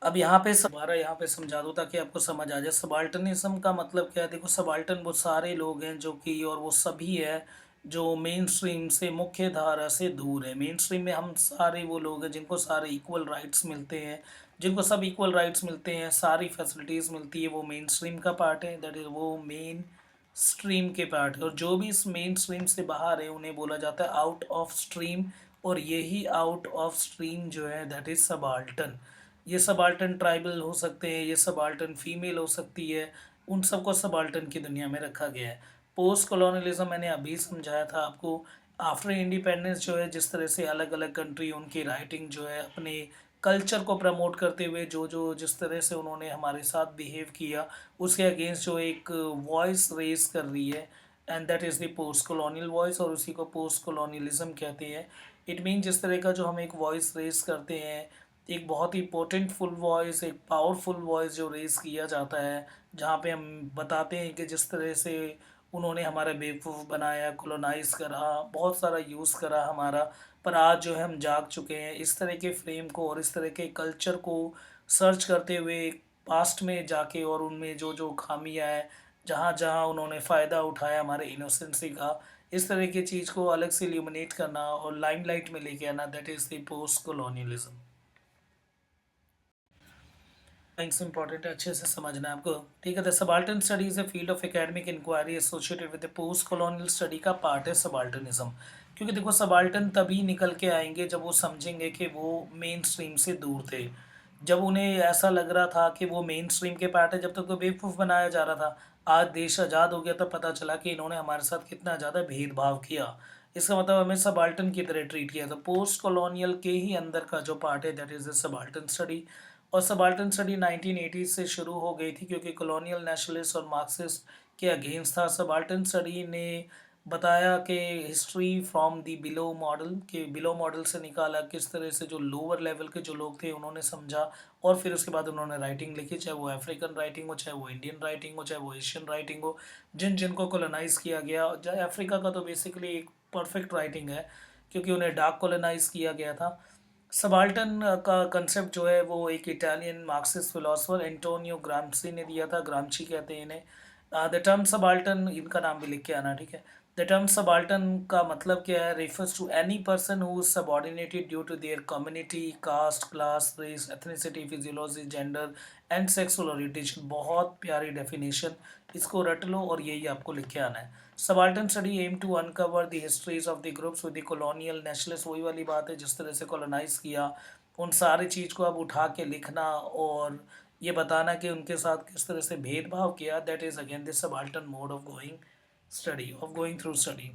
अब यहाँ पे दोबारा यहाँ पे समझा दूँ ताकि आपको समझ आ जाए सबाल्टनिज्म का मतलब क्या है। देखो, सबाल्टन वो सारे लोग हैं जो कि, और वो सभी है जो मेन स्ट्रीम से, मुख्य धारा से दूर है। मेन स्ट्रीम में हम सारे वो लोग हैं जिनको सारे इक्वल राइट्स मिलते हैं, जिनको सब इक्वल राइट्स मिलते हैं, सारी फैसिलिटीज़ मिलती है, वो मेन स्ट्रीम का पार्ट है। दैट इज़ वो मेन स्ट्रीम के पार्ट है। और जो भी इस मेन स्ट्रीम से बाहर है उन्हें बोला जाता है आउट ऑफ स्ट्रीम। और यही आउट ऑफ स्ट्रीम जो है दैट इज़ सबाल्टन। ये सबाल्टन ट्राइबल हो सकते हैं, ये सबाल्टन फीमेल हो सकती है, उन सबको सबाल्टन की दुनिया में रखा गया है। पोस्ट कॉलोनियलिज्म मैंने अभी समझाया था आपको। आफ्टर इंडिपेंडेंस जो है जिस तरह से अलग अलग कंट्री उनकी राइटिंग जो है अपने कल्चर को प्रमोट करते हुए जो जो जिस तरह से उन्होंने हमारे साथ बिहेव किया उसके अगेंस्ट जो एक वॉइस रेज कर रही है, and that is the post colonial voice, और उसी को पोस्ट कॉलोनियलिज्म कहते हैं। इट मीन जिस तरह का जो हम एक वॉइस रेज करते हैं, एक बहुत ही पोटेंट फुल वॉइस, एक पावरफुल वॉइस जो रेज़ किया जाता है, जहाँ पे हम बताते हैं कि जिस तरह से उन्होंने हमारा बेवकूफ़ बनाया, कॉलोनाइज़ करा, बहुत सारा यूज़ करा हमारा। पर आज जो है हम जाग चुके हैं इस तरह के फ्रेम को और इस तरह के कल्चर को सर्च करते हुए पास्ट में जाके, और उनमें जो जो खामियां हैं, जहाँ जहाँ उन्होंने फ़ायदा उठाया हमारे इनोसेंसी का, इस तरह की चीज़ को अलग से इल्यूमिनेट करना और लाइमलाइट में लेके आना, that is the post colonialism. Points important है, अच्छे से समझना है आपको। ठीक है, the subaltern study is a field of academic inquiry associated with the post colonial study का पार्ट है सबाल्टर्निज्म। क्योंकि देखो सबाल्टर्न तभी निकल के आएंगे जब वो समझेंगे कि वो मेन स्ट्रीम से दूर थे, जब उन्हें ऐसा लग रहा था कि वो मेन स्ट्रीम के पार्ट है, जब तक तो बेवकूफ़ बनाया जा रहा था। आज देश आज़ाद हो गया तब पता चला कि इन्होंने हमारे साथ कितना ज़्यादा भेदभाव किया। इसका मतलब हमें सबाल्टर्न की तरह ट्रीट किया। तो पोस्ट कॉलोनियल के ही अंदर का जो पार्ट है that is the subaltern study. और सबाल्टर्न स्टडी 1980 से शुरू हो गई थी क्योंकि कॉलोनियल नेशनलिस्ट और मार्क्सिस्ट के अगेंस्ट था। सबाल्टर्न स्टडी ने बताया कि history from the below model के बिलो मॉडल से निकाला किस तरह से जो लोअर लेवल के जो लोग थे उन्होंने समझा, और फिर उसके बाद उन्होंने राइटिंग लिखी, चाहे वो अफ्रीकन राइटिंग हो, चाहे वो इंडियन राइटिंग हो, चाहे वो एशियन राइटिंग हो, जिन जिनको कॉलोनाइज़ किया गया। चाहे अफ्रीका का तो बेसिकली एक परफेक्ट राइटिंग है क्योंकि उन्हें डार्क कॉलोनाइज़ किया गया था। सबाल्टर्न का कंसेप्ट जो है वो एक Italian Marxist philosopher Antonio Gramsci ने दिया था, ग्राम्ची कहते हैं इन्हें। द टर्म सबाल्टर्न, इनका नाम भी लिख के आना, ठीक है। द टर्म सबाल्टर्न का मतलब क्या है? Refers to any person who is subordinated due to their community, caste, class, race, ethnicity, physiology, gender and sexual orientation. बहुत प्यारी डेफिनेशन, इसको रट लो और यही आपको लिख के आना है। Subaltern study aim to uncover the histories of the groups with the colonial nationalist. वही वाली बात है, जिस तरह से कॉलोनाइज किया उन सारी चीज़ को अब उठा के लिखना और ये बताना कि उनके साथ किस तरह से भेदभाव किया, that is again this subaltern mode of going study, of going through study.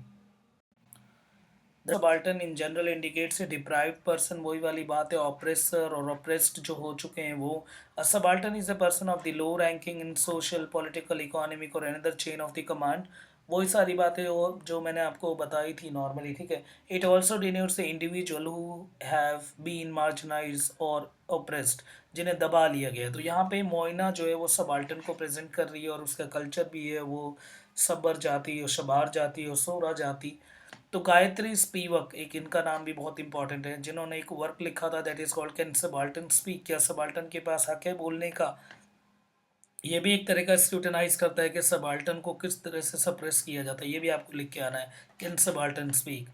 The subaltern in general indicates a deprived person. वही वाली बात है, ऑप्रेसर और ऑप्रेस्ड जो हो चुके हैं वो। A subaltern is a person of the low ranking in social, political, economic और another chain of the command. वही सारी बातें और जो मैंने आपको बताई थी नॉर्मली, ठीक है। It also denotes the individual who have been marginalized और ओप्रेस्ड, जिन्हें दबा लिया गया है। तो यहाँ पे मोइना जो है वो सबाल्टर्न को प्रेजेंट कर रही है और उसका कल्चर भी है वो सबर जाति और शबार जाति और सोरा जाति। तो गायत्री स्पीवक, एक इनका नाम भी बहुत इंपॉर्टेंट है, जिन्होंने एक वर्क लिखा था that is called can subaltern speak. क्या सबाल्टर्न के पास हक है बोलने का? ये भी एक तरह का स्क्रूटनाइज करता है कि सबाल्टर्न को किस तरह से सप्रेस किया जाता है, ये भी आपको लिख के आना है, कैन सबाल्टर्न स्पीक।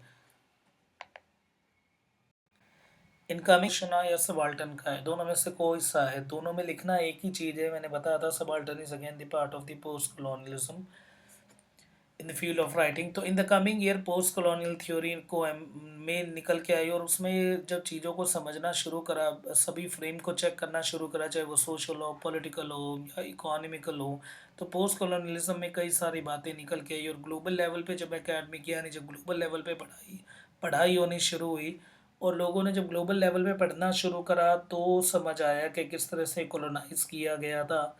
इनकमिंग या सबाल्टर्न का है, दोनों में से कोई सा है, दोनों में लिखना एक ही चीज़ है। मैंने बताया था subaltern is again the part of the post colonialism in the field of writing. तो in the coming year post colonial theory को में निकल के आई और उसमें जब चीज़ों को समझना शुरू करा, सभी फ्रेम को चेक करना शुरू करा, चाहे वो सोशल हो, पॉलिटिकल हो या इकोनॉमिकल हो, तो पोस्ट कॉलोनियलिज्म में कई सारी बातें निकल के आई। और ग्लोबल लेवल पे जब एकेडमिक यानी जब ग्लोबल लेवल पे पढ़ाई पढ़ाई होनी शुरू हुई और लोगों ने जब ग्लोबल लेवल पे पढ़ना शुरू करा तो समझ आया कि किस तरह से कॉलोनाइज किया गया था।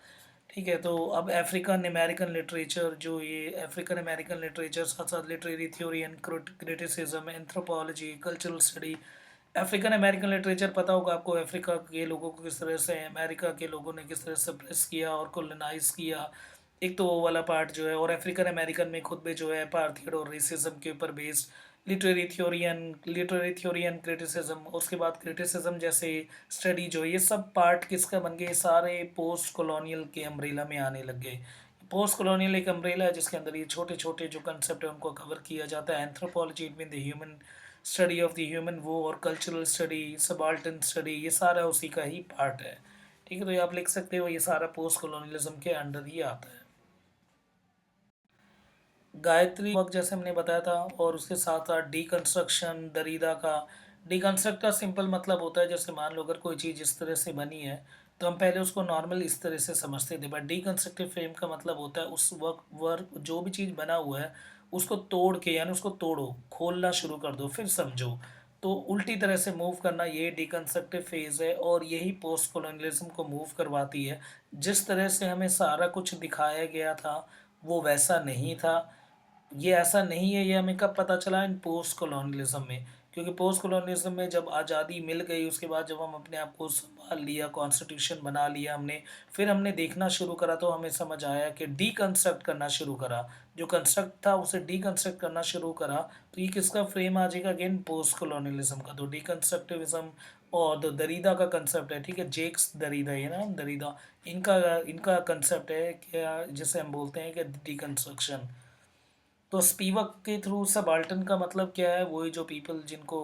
ठीक है, तो अब अफ्रीकन अमेरिकन लिटरेचर, जो ये अफ्रीकन अमेरिकन लिटरेचर, साथ साथ literary theory and criticism, anthropology, cultural study. African American literature पता होगा आपको, अफ्रीका के लोगों को किस तरह से अमेरिका के लोगों ने किस तरह से प्रेस किया और कॉलोनाइज किया, एक तो वो वाला पार्ट जो है। और अफ्रीकन अमेरिकन में खुद में जो है अपार्थाइड और रेसिज्म के ऊपर based literary theory and criticism. उसके बाद क्रिटिसिज्म जैसे स्टडी जो है, ये सब पार्ट किसका बन गए, सारे पोस्ट कॉलोनियल के अम्ब्रेला में आने लग गए। पोस्ट कॉलोनियल एक अम्ब्रेला है जिसके अंदर ये छोटे छोटे जो कंसेप्ट है उनको कवर किया जाता है। Anthropology it mean the human study of the human वो, और कल्चरल स्टडी, सबाल्टन स्टडी, ये सारा उसी का ही पार्ट है। ठीक है, तो ये आप लिख सकते हो, ये सारा पोस्ट कॉलोनियलिज्म के अंडर ही आता है। गायत्री वक्त जैसे हमने बताया था, और उसके साथ साथ डीकंस्ट्रक्शन दरीदा का। डीकंस्ट्रक्ट का सिंपल मतलब होता है, जैसे मान लो अगर कोई चीज़ इस तरह से बनी है तो हम पहले उसको नॉर्मल इस तरह से समझते थे, बट डीकंस्ट्रक्टिव फ्रेम का मतलब होता है उस वक्त वर्क जो भी चीज़ बना हुआ है उसको तोड़ के, यानी उसको तोड़ो, खोलना शुरू कर दो, फिर समझो। तो उल्टी तरह से मूव करना ये डीकंस्ट्रक्टिव फेज़ है, और यही पोस्ट कॉलोनियलिज्म को मूव करवाती है। जिस तरह से हमें सारा कुछ दिखाया गया था वो वैसा नहीं था। ये ऐसा नहीं है, ये हमें कब पता चला, इन पोस्ट कॉलोनियलिज्म में। क्योंकि पोस्ट कॉलोनियलिज्म में जब आज़ादी मिल गई उसके बाद जब हम अपने आप को संभाल लिया, कॉन्स्टिट्यूशन बना लिया हमने, फिर हमने देखना शुरू करा तो हमें समझ आया कि डीकंस्ट्रक्ट करना शुरू करा, जो कंस्ट्रक्ट था उसे डीकंस्ट्रक्ट करना शुरू करा। तो ये किसका फ्रेम आ जाएगा, अगेन पोस्ट कॉलोनियलिज्म का। तो डीकंस्ट्रक्टिविज्म और द दरीदा का कंसेप्ट है, ठीक है, जेक्स दरीदा, ये ना दरीदा, इनका इनका कंसेप्ट है क्या, जिसे हम बोलते हैं कि डीकंस्ट्रक्शन। तो स्पीवक के थ्रू सबाल्टन का मतलब क्या है, वही जो पीपल जिनको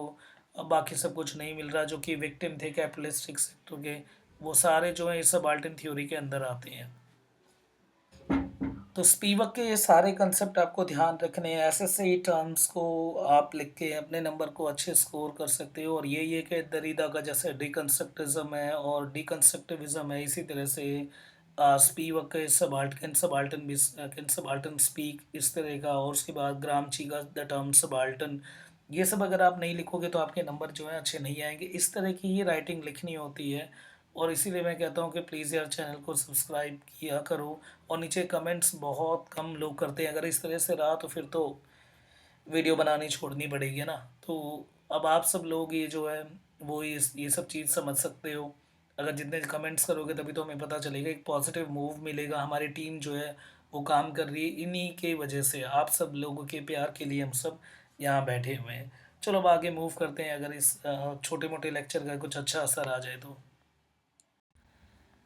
बाकी सब कुछ नहीं मिल रहा, जो कि विक्टिम थे कैपिटलिस्टिक सेक्टर के, वो सारे जो हैं सबाल्टर्न थ्योरी के अंदर आते हैं। तो स्पीवक के ये सारे कंसेप्ट आपको ध्यान रखने हैं। एसएससी टर्म्स को आप लिख के अपने नंबर को अच्छे स्कोर कर सकते हो। और ये कि दरीदा का जैसे डिकन्स्ट्रक्टिज्म है और डिकन्स्ट्रक्टिविज्म है, इसी तरह से स्पीवक के subaltern subaltern can subaltern speak, इस तरह का। और उसके बाद ग्रामची का द टर्म सबाल्टर्न, ये सब अगर आप नहीं लिखोगे तो आपके नंबर जो है अच्छे नहीं आएंगे। इस तरह की ही राइटिंग लिखनी होती है। और इसीलिए मैं कहता हूँ कि प्लीज़ यार चैनल को सब्सक्राइब किया करो। और नीचे कमेंट्स बहुत कम लोग करते हैं। अगर इस तरह से रहा तो फिर तो वीडियो बनानी छोड़नी पड़ेगी ना। तो अब आप सब लोग ये जो है वो ये सब चीज़ समझ सकते हो। अगर जितने कमेंट्स करोगे तभी तो हमें पता चलेगा, एक पॉजिटिव मूव मिलेगा। हमारी टीम जो है वो काम कर रही है इन्हीं के वजह से, आप सब लोगों के प्यार के लिए हम सब यहाँ बैठे हुए हैं। चलो अब आगे मूव करते हैं, अगर इस छोटे मोटे लेक्चर का कुछ अच्छा असर आ जाए तो।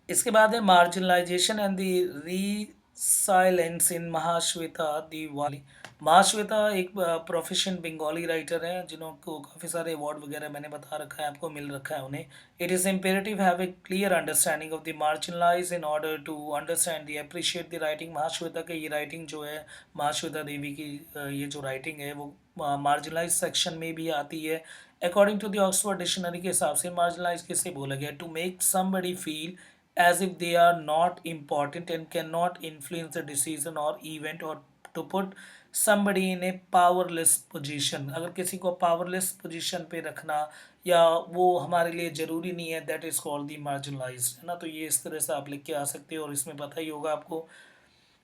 इसके बाद है मार्जिनलाइजेशन एंड द रीसाइलेंस इन महाश्वेता दिवाली। महाश्वेता एक प्रोफेशन बंगाली राइटर हैं जिनको काफ़ी सारे अवार्ड वगैरह मैंने बता रखा है आपको, मिल रखा है उन्हें। It is imperative have a clear understanding of the marginalise in order to understand the appreciate the writing. Mahasweta के ये राइटिंग जो है, महाश्वेता देवी की ये जो राइटिंग है वो मार्जिनलाइज सेक्शन में भी आती है। According to the Oxford dictionary के हिसाब से मार्जिनलाइज किसे बोला गया? To make somebody feel as if they are not important and cannot influence the decision or event, or to put somebody in a powerless position। अगर किसी को powerless position पे रखना या वो हमारे लिए ज़रूरी नहीं है, that is called the marginalized, है ना। तो ये इस तरह से आप लिख के आ सकते हो। और इसमें पता ही होगा आपको,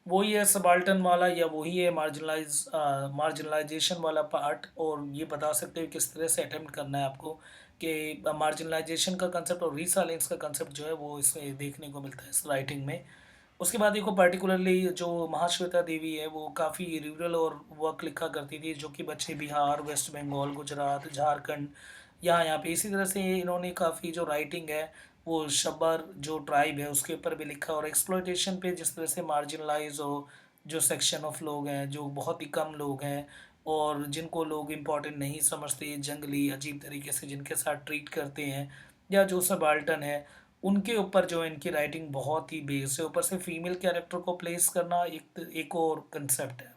वही है सबाल्टन वाला या वही है मार्जिनलाइजेशन वाला पार्ट। और ये बता सकते हो किस तरह से अटेम्प्ट करना है आपको कि मार्जिनलाइजेशन का कंसेप्ट और रीसाइलेंस का कंसेप्ट जो है वो इसमें देखने को मिलता है इस राइटिंग में। उसके बाद देखो पर्टिकुलरली जो महाश्वेता देवी है वो काफ़ी रूरल और वर्क लिखा करती थी, जो कि बच्चे बिहार, वेस्ट बंगाल, गुजरात, झारखंड, यहाँ पे इसी तरह से इन्होंने काफ़ी जो राइटिंग है वो शब्बर जो ट्राइब है उसके ऊपर भी लिखा। और एक्सप्लॉयटेशन पे जिस तरह से मार्जिनलाइज हो जो सेक्शन ऑफ लोग हैं, जो बहुत ही कम लोग हैं और जिनको लोग इम्पोर्टेंट नहीं समझते, जंगली अजीब तरीके से जिनके साथ ट्रीट करते हैं, या जो सबाल्टन है, उनके ऊपर जो इनकी राइटिंग बहुत ही बेस है। ऊपर से फीमेल कैरेक्टर को प्लेस करना एक और कंसेप्ट है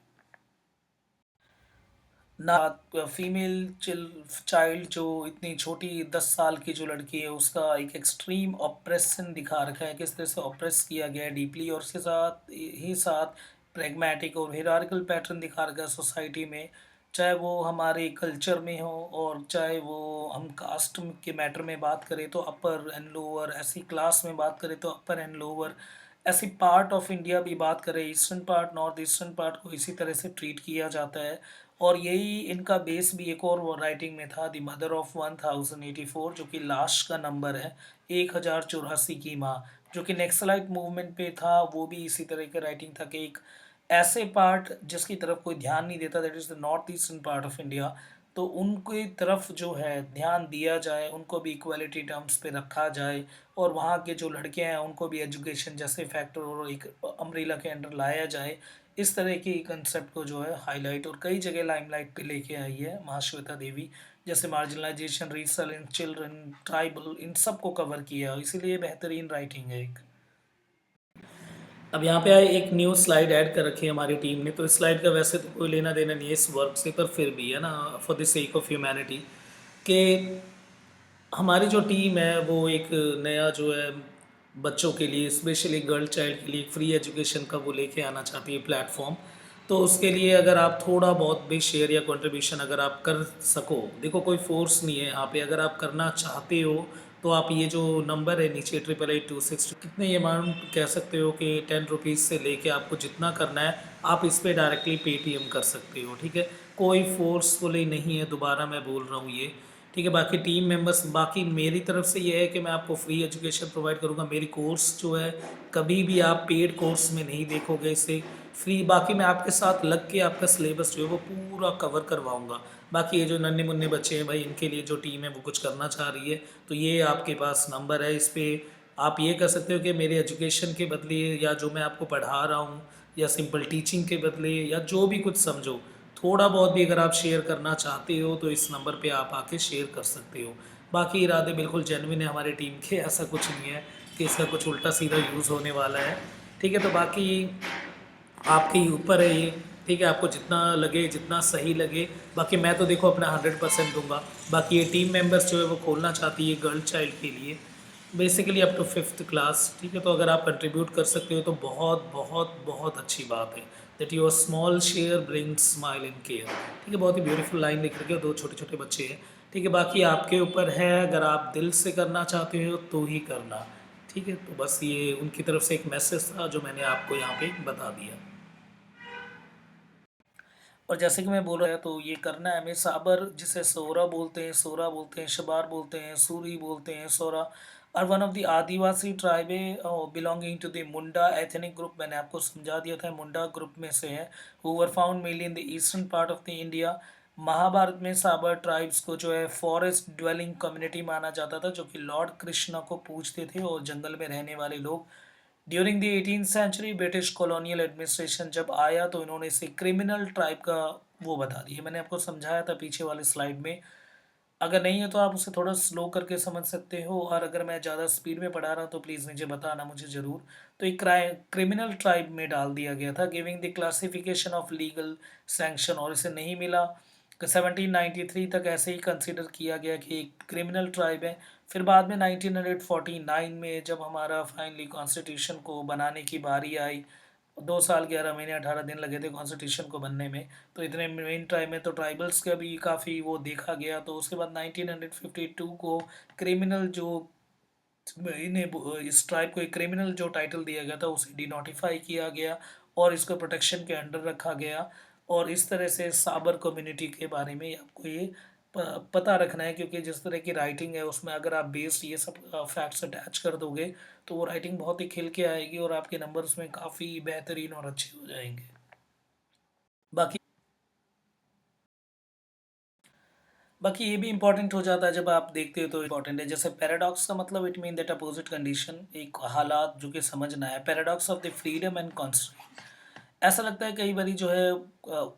ना। फीमेल चाइल्ड जो इतनी छोटी 10 साल की जो लड़की है उसका एक एक्सट्रीम ऑप्रेशन दिखा रखा है, किस तरह से ऑप्रेस किया गया है डीपली। और उसके साथ ही साथ प्रेगमेटिक और हिरार्किकल पैटर्न दिखा रखा है सोसाइटी में, चाहे वो हमारे कल्चर में हो और चाहे वो हम कास्ट के मैटर में बात करें तो अपर एंड लोअर, ऐसी क्लास में बात करें तो अपर एंड लोअर, ऐसी पार्ट ऑफ इंडिया भी बात करें, eastern part, north eastern part को इसी तरह से ट्रीट किया जाता है। और यही इनका बेस भी एक और वो राइटिंग में था, द मदर ऑफ 1084, जो कि लास्ट का नंबर है 1084 की माँ, जो कि नेक्सलाइट मूवमेंट पे था। वो भी इसी तरह का राइटिंग था कि एक ऐसे पार्ट जिसकी तरफ कोई ध्यान नहीं देता, that is the north eastern part of India, तो उनकी तरफ जो है ध्यान दिया जाए, उनको भी इक्वलिटी टर्म्स पे रखा जाए। और वहाँ के जो लड़के हैं उनको भी एजुकेशन जैसे फैक्टर और एक अम्ब्रेला के अंडर लाया जाए। इस तरह की कंसेप्ट को जो है हाईलाइट और कई जगह लाइमलाइट पे लेके आई है महाश्वेता देवी। जैसे मार्जिनलाइजेशन, रीसेलिंग, चिल्ड्रन, ट्राइबल, इन सब को कवर किया, इसीलिए बेहतरीन राइटिंग है एक। अब यहाँ पे एक न्यू स्लाइड ऐड कर रखी है हमारी टीम ने। तो इस स्लाइड का वैसे तो कोई लेना देना नहीं है इस वर्क से, पर फिर भी है ना, for the sake of humanity, कि हमारी जो टीम है वो एक नया जो है बच्चों के लिए, स्पेशली गर्ल चाइल्ड के लिए फ्री एजुकेशन का वो लेके आना चाहती है प्लेटफॉर्म। तो उसके लिए अगर आप थोड़ा बहुत भी शेयर या कंट्रीब्यूशन अगर आप कर सको, देखो कोई फोर्स नहीं है यहाँ पे, अगर आप करना चाहते हो तो आप ये जो नंबर है नीचे 888260, कितने ये अमाउंट कह सकते हो कि 10 रुपीज़ से लेके आपको जितना करना है आप इस पर डायरेक्टली पेटीएम कर सकते हो, ठीक है। कोई फोर्सफुली नहीं है, दोबारा मैं बोल रहा हूँ ये, ठीक है। बाकी टीम मेंबर्स, बाकी मेरी तरफ से ये है कि मैं आपको फ्री एजुकेशन प्रोवाइड करूँगा। मेरी कोर्स जो है कभी भी आप पेड कोर्स में नहीं देखोगे इसे, फ्री। बाकी मैं आपके साथ लग के आपका सिलेबस जो है वो पूरा कवर करवाऊँगा। बाकी ये जो नन्हे मुन्ने बच्चे हैं भाई, इनके लिए जो टीम है वो कुछ करना चाह रही है तो ये आपके पास नंबर है, इस पर आप ये कर सकते हो कि मेरे एजुकेशन के बदले या जो मैं आपको पढ़ा रहा हूँ या सिंपल टीचिंग के बदले या जो भी कुछ समझो, थोड़ा बहुत भी अगर आप शेयर करना चाहते हो तो इस नंबर पे आप आके शेयर कर सकते हो। बाकी इरादे बिल्कुल जेन्युइन है हमारे टीम के, ऐसा कुछ नहीं है कि इसका कुछ उल्टा सीधा यूज़ होने वाला है। ठीक है, तो बाकी आपके ही ऊपर है ये। ठीक है, आपको जितना लगे, जितना सही लगे। बाकी मैं तो देखो अपना 100% दूंगा। बाकी ये टीम मेंबर्स जो है वो खोलना चाहती है गर्ल चाइल्ड के लिए, basically up to 5th class. ठीक है, तो अगर आप कंट्रीब्यूट कर सकते हो तो बहुत बहुत बहुत अच्छी बात है। That your small share brings smile in care. ठीक है, बहुत ही ब्यूटीफुल लाइन लिख रखी है, दो छोटे छोटे बच्चे हैं। ठीक है, बाकी आपके ऊपर है, अगर आप दिल से करना चाहते हो तो ही करना। ठीक है, तो बस ये उनकी तरफ से एक मैसेज था जो मैंने आपको यहाँ पे बता दिया। और जैसे कि मैं बोल रहा तो ये करना है हमें। साबर जिसे सोरा बोलते हैं, सोरा बोलते हैं, शबार बोलते हैं, सूरी बोलते हैं, सोरा और one of the adivasi tribe belonging to the Munda ethnic group. मैंने आपको समझा दिया था, मुंडा ग्रुप में से है, who were found mainly in the eastern part of the India. Mahabharata में साबर ट्राइब्स को जो है फॉरेस्ट ड्वेलिंग कम्युनिटी माना जाता था, जो कि लॉर्ड कृष्णा को पूजते थे और जंगल में रहने वाले लोग। During the 18th century British colonial administration जब आया तो इन्होंने इसे क्रिमिनल ट्राइब का वो बता दिया। मैंने आपको समझाया था पीछे वाले स्लाइड में। अगर नहीं है तो आप उसे थोड़ा स्लो करके समझ सकते हो, और अगर मैं ज़्यादा स्पीड में पढ़ा रहा हूँ तो प्लीज़ मुझे बताना मुझे ज़रूर। तो एक क्रिमिनल ट्राइब में डाल दिया गया था, giving the classification of legal sanction, और इसे नहीं मिला। 1793 तक ऐसे ही कंसिडर किया गया कि एक क्रिमिनल ट्राइब है। फिर बाद में 1949 में जब हमारा फाइनली कॉन्स्टिट्यूशन को बनाने की बारी आई, 2 साल 11 महीने 18 दिन लगे थे कॉन्स्टिट्यूशन को बनने में। तो इतने मेन टाइम में तो ट्राइबल्स का भी काफ़ी वो देखा गया। तो उसके बाद 1952 को क्रिमिनल जो इन्हें इस ट्राइब को एक क्रिमिनल जो टाइटल दिया गया था उसे डिनोटिफाई किया गया और इसको प्रोटेक्शन के अंडर रखा गया। और इस तरह से साबर कम्युनिटी के बारे में आपको ये पता रखना है, क्योंकि जिस तरह की राइटिंग है उसमें अगर आप बेस्ड ये सब फैक्ट्स अटैच कर दोगे तो वो राइटिंग बहुत ही खिल के आएगी और आपके नंबर उसमें काफ़ी बेहतरीन और अच्छे हो जाएंगे। बाकी बाकी ये भी इंपॉर्टेंट हो जाता है जब आप देखते हो तो इंपॉर्टेंट है। जैसे पैराडॉक्स का मतलब it mean that opposite condition, एक हालात जो कि समझना है। Paradox of the freedom and constraint. ऐसा लगता है कई बारी जो है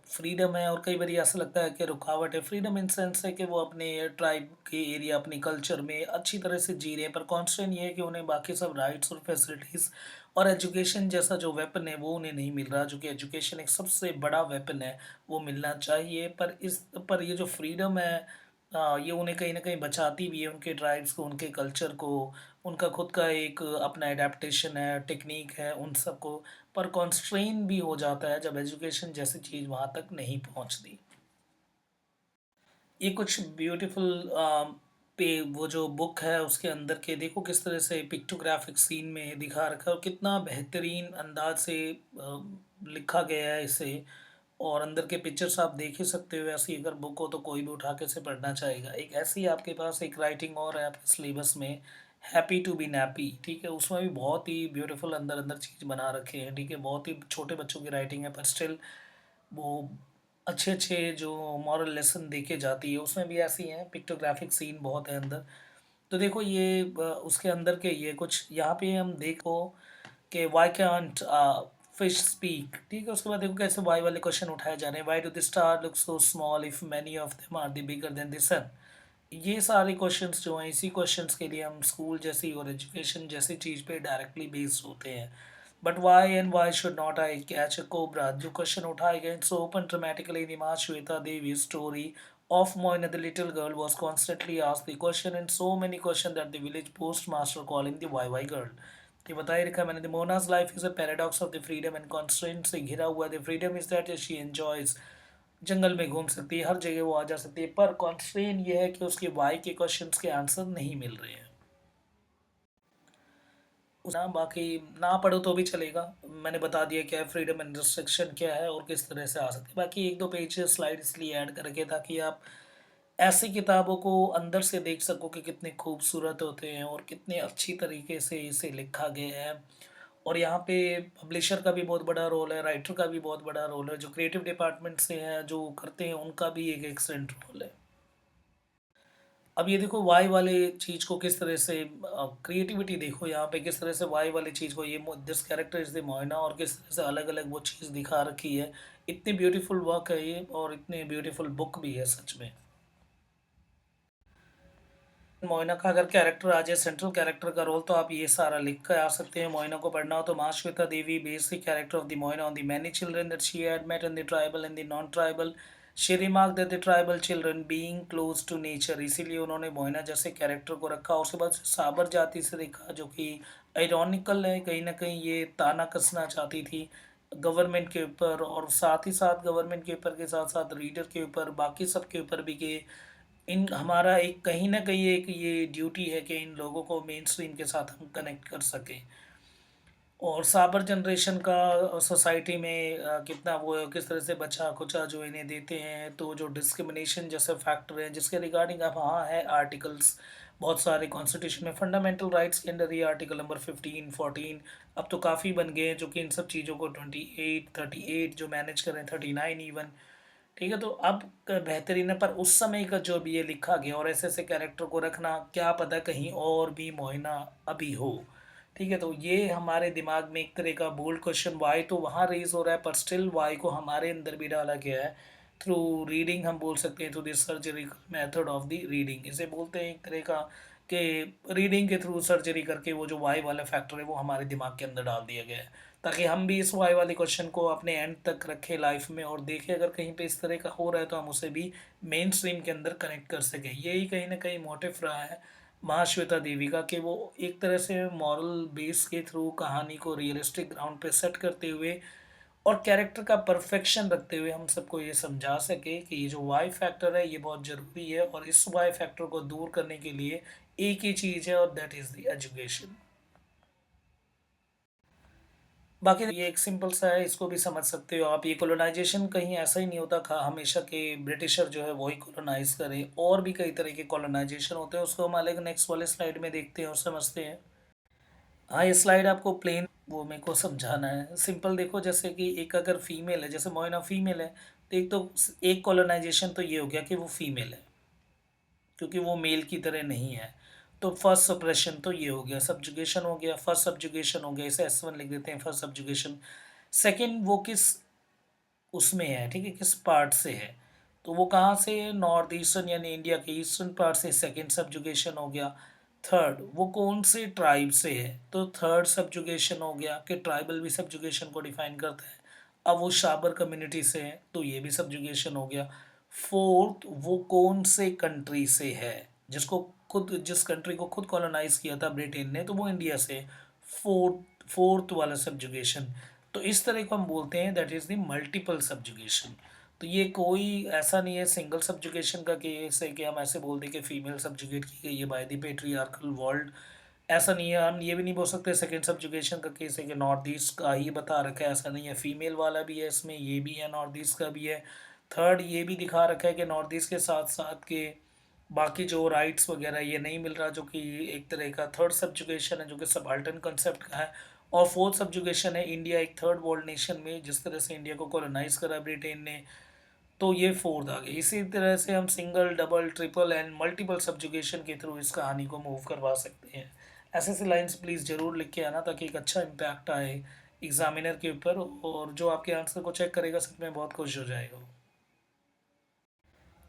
फ्रीडम है और कई बारी ऐसा लगता है कि रुकावट है। फ्रीडम इन सेंस है कि वो अपने ट्राइब के एरिया, अपने कल्चर में अच्छी तरह से जी रहे हैं, पर कॉन्स्टेंट ये है कि उन्हें बाकी सब राइट्स और फैसिलिटीज़ और एजुकेशन जैसा जो वेपन है वो उन्हें नहीं मिल रहा, जो कि एजुकेशन एक सबसे बड़ा वेपन है, वो मिलना चाहिए। पर ये जो फ्रीडम है ये उन्हें कहीं ना कहीं बचाती भी है, उनके ट्राइब्स को, उनके कल्चर को। उनका खुद का एक अपना एडेप्टेशन है, टेक्निक है उन सबको। पर कॉन्स्ट्रेन भी हो जाता है जब एजुकेशन जैसी चीज़ वहाँ तक नहीं पहुँचती। ये कुछ ब्यूटीफुल पे वो जो बुक है उसके अंदर के देखो किस तरह से पिक्टोग्राफिक सीन में दिखा रखा है और कितना बेहतरीन अंदाज से लिखा गया है इसे। और अंदर के पिक्चर्स आप देख ही सकते हो। ऐसी अगर बुक हो तो कोई भी उठा के इसे पढ़ना चाहेगा। एक ऐसी आपके पास एक राइटिंग और है आपके सिलेबस में, हैप्पी टू बी नैप्पी। ठीक है, उसमें भी बहुत ही ब्यूटीफुल अंदर अंदर चीज़ बना रखे हैं। ठीक है, बहुत ही छोटे बच्चों की राइटिंग है पर स्टिल वो अच्छे अच्छे जो मॉरल लेसन देके जाती है। उसमें भी ऐसी हैं, पिक्टोग्राफिक सीन बहुत है अंदर। तो देखो ये उसके अंदर के ये कुछ यहाँ पे हम देखो कि वाई कैंट फिश स्पीक। ठीक है, उसके बाद देखो कैसे वाई वाले क्वेश्चन उठाए जा रहे हैं। Why do the star look so small if many of them are the bigger than the sun. ये सारे क्वेश्चंस जो हैं इसी क्वेश्चंस के लिए हम स्कूल जैसी और एजुकेशन जैसी चीज़ पे डायरेक्टली बेस्ड होते हैं। But why and why should not I catch a cobra, जो क्वेश्चन उठाए गए so open dramatically in the Shweta Devi story of Moina the little girl was constantly asked the question and so many questions that the village postmaster call him the YY girl। ये बता ही रखा मैंने। मोना's life is a paradox of the freedom and constraint से घिरा हुआ है। The freedom is that she enjoys, जंगल में घूम सकती है, हर जगह वो आ जा सकती है, पर कॉन्स्ट्रेन ये है कि उसके वाई के क्वेश्चंस के आंसर नहीं मिल रहे हैं ना। बाकी ना पढ़ो तो भी चलेगा, मैंने बता दिया क्या है फ्रीडम एंड रिस्ट्रिक्शन क्या है और किस तरह से आ सकती है। बाकी एक दो पेज स्लाइड इसलिए ऐड करके ताकि आप ऐसी किताबों को अंदर से देख सको कि कितने खूबसूरत होते हैं और कितने अच्छी तरीके से इसे लिखा गया है। और यहाँ पे पब्लिशर का भी बहुत बड़ा रोल है, राइटर का भी बहुत बड़ा रोल है, जो क्रिएटिव डिपार्टमेंट से हैं जो करते हैं उनका भी एक एक्सेलेंट रोल है। अब ये देखो वाई वाले चीज़ को किस तरह से क्रिएटिविटी देखो यहाँ पे किस तरह से वाई वाली चीज़ को, ये this character is the Moina, और किस तरह से अलग अलग वो चीज़ दिखा रखी है। इतनी ब्यूटीफुल वर्क है ये और इतनी ब्यूटीफुल बुक भी है सच में। मोइना का अगर कैरेक्टर आ जाए सेंट्रल कैरेक्टर का रोल तो आप ये सारा लिख कर आ सकते हैं। मोइना को पढ़ना हो तो Mahasweta Devi basic character of the Moyna on the many children that she had met in the tribal and the non-tribal. She remarked that the tribal children being close to nature, इसीलिए उन्होंने मोइना जैसे कैरेक्टर को रखा। उसके बाद साबर जाति से देखा जो कि आयरॉनिकल है, कहीं ना कहीं ये ताना कसना चाहती थी गवर्नमेंट के ऊपर, और साथ ही साथ गवर्नमेंट के ऊपर के साथ साथ रीडर के ऊपर बाकी सब के ऊपर भी कि इन हमारा एक कहीं न कहीं एक ये ड्यूटी है कि इन लोगों को मेन स्ट्रीम के साथ हम कनेक्ट कर सकें। और साबर जनरेशन का सोसाइटी में कितना वो है, किस तरह से बचा-खुचा जो इन्हें देते हैं, तो जो डिस्क्रिमिनेशन जैसे फैक्टर हैं जिसके रिगार्डिंग अब हाँ है आर्टिकल्स बहुत सारे कॉन्स्टिट्यूशन में फंडामेंटल राइट्स के अंदर ये आर्टिकल नंबर 15, 14 अब तो काफ़ी बन गए हैं जो कि इन सब चीज़ों को 28, 38 जो मैनेज कर रहे हैं, 39 इवन। ठीक है, तो अब बेहतरीन है, पर उस समय का जो भी ये लिखा गया और ऐसे-ऐसे कैरेक्टर को रखना, क्या पता कहीं और भी मोइना अभी हो। ठीक है, तो ये हमारे दिमाग में एक तरह का बोल्ड क्वेश्चन व्हाई तो वहाँ रेज़ हो रहा है, पर स्टिल व्हाई को हमारे अंदर भी डाला गया है। थ्रू रीडिंग हम बोल सकते हैं, through the surgical method of the reading. इसे बोलते हैं एक तरह का कि रीडिंग के थ्रू सर्जरी करके वो जो व्हाई वाला फैक्टर है, वो हमारे दिमाग के अंदर डाल दिया गया है। ताकि हम भी इस वाई वाले क्वेश्चन को अपने एंड तक रखें लाइफ में और देखें अगर कहीं पे इस तरह का हो रहा है तो हम उसे भी मेन स्ट्रीम के अंदर कनेक्ट कर सकें। यही कहीं ना कहीं मोटिव रहा है महाश्वेता देवी का कि वो एक तरह से मॉरल बेस के थ्रू कहानी को रियलिस्टिक ग्राउंड पे सेट करते हुए और कैरेक्टर का परफेक्शन रखते हुए हम सबको ये समझा सके कि ये जो वाई फैक्टर है ये बहुत ज़रूरी है, और इस वाई फैक्टर को दूर करने के लिए एक ही चीज़ है और दैट इज़ द एजुकेशन। बाकी ये एक सिंपल सा है, इसको भी समझ सकते हो आप। ये कॉलोनाइज़ेशन कहीं ऐसा ही नहीं होता था हमेशा कि ब्रिटिशर जो है वही कॉलोनाइज़ करें, और भी कई तरह के कॉलोनाइज़ेशन होते हैं, उसको हम अलग नेक्स्ट वाले स्लाइड में देखते हैं और समझते हैं। हाँ, ये स्लाइड आपको प्लेन वो मेरे को समझाना है। सिंपल देखो, जैसे कि एक अगर फीमेल है, जैसे मोइना फीमेल है, तो एक तो एक कॉलोनाइज़ेशन तो ये हो गया कि वो फीमेल है, क्योंकि वो मेल की तरह नहीं है। तो फर्स्ट सप्रेशन तो ये हो गया, सब्जुगेशन हो गया, फर्स्ट सब्जुगेशन हो गया, इसे S1 लिख देते हैं, फर्स्ट सब्जुगेशन। सेकंड वो किस उसमें है, ठीक है, किस पार्ट से है, तो वो कहाँ से है, नॉर्थ ईस्टर्न यानी इंडिया के ईस्टर्न पार्ट से, सेकंड सब्जुगेशन हो गया। थर्ड वो कौन से ट्राइब से है, तो थर्ड सब्जुगेशन हो गया कि ट्राइबल भी सब्जुगेशन को डिफाइन करता है। अब वो शाबर कम्युनिटी से है तो ये भी सब्जुगेशन हो गया। फोर्थ वो कौन से कंट्री से है, जिसको खुद जिस कंट्री को खुद कॉलोनाइज किया था ब्रिटेन ने, तो वो इंडिया से। फोर्थ फोर्थ वाला सब्जुगेशन, तो इस तरह को हम बोलते हैं that is the multiple subjugation. तो ये कोई ऐसा नहीं है सिंगल सब्जुगेशन का केस है कि हम ऐसे बोल दें कि फीमेल सब्जुगेट की गई है बाय द पेट्रियार्कल वर्ल्ड। ऐसा नहीं है, हम ये भी नहीं बोल सकते सेकंड सब्जुगेशन का केस है कि नॉर्थ ईस्ट का ही बता रखा है, ऐसा नहीं है, फीमेल वाला भी है इसमें, ये भी है, नॉर्थ ईस्ट का भी है। थर्ड ये भी दिखा रखा है कि नॉर्थ ईस्ट के साथ साथ के बाकी जो राइट्स वगैरह ये नहीं मिल रहा, जो कि एक तरह का थर्ड सब्जुगेशन है जो कि सबाल्टर्न कंसेप्ट का है। और फोर्थ सब्जुगेशन है इंडिया एक थर्ड वर्ल्ड नेशन में, जिस तरह से इंडिया को कॉलोनाइज करा ब्रिटेन ने, तो ये फोर्थ आ गई। इसी तरह से हम single double triple and multiple subjugation के थ्रू इस कहानी को मूव करवा सकते हैं। ऐसे ऐसे लाइंस प्लीज़ ज़रूर लिख के आना ताकि एक अच्छा इम्पैक्ट आए एग्जामिनर के ऊपर, और जो आपके आंसर को चेक करेगा सच में बहुत खुश हो जाएगा।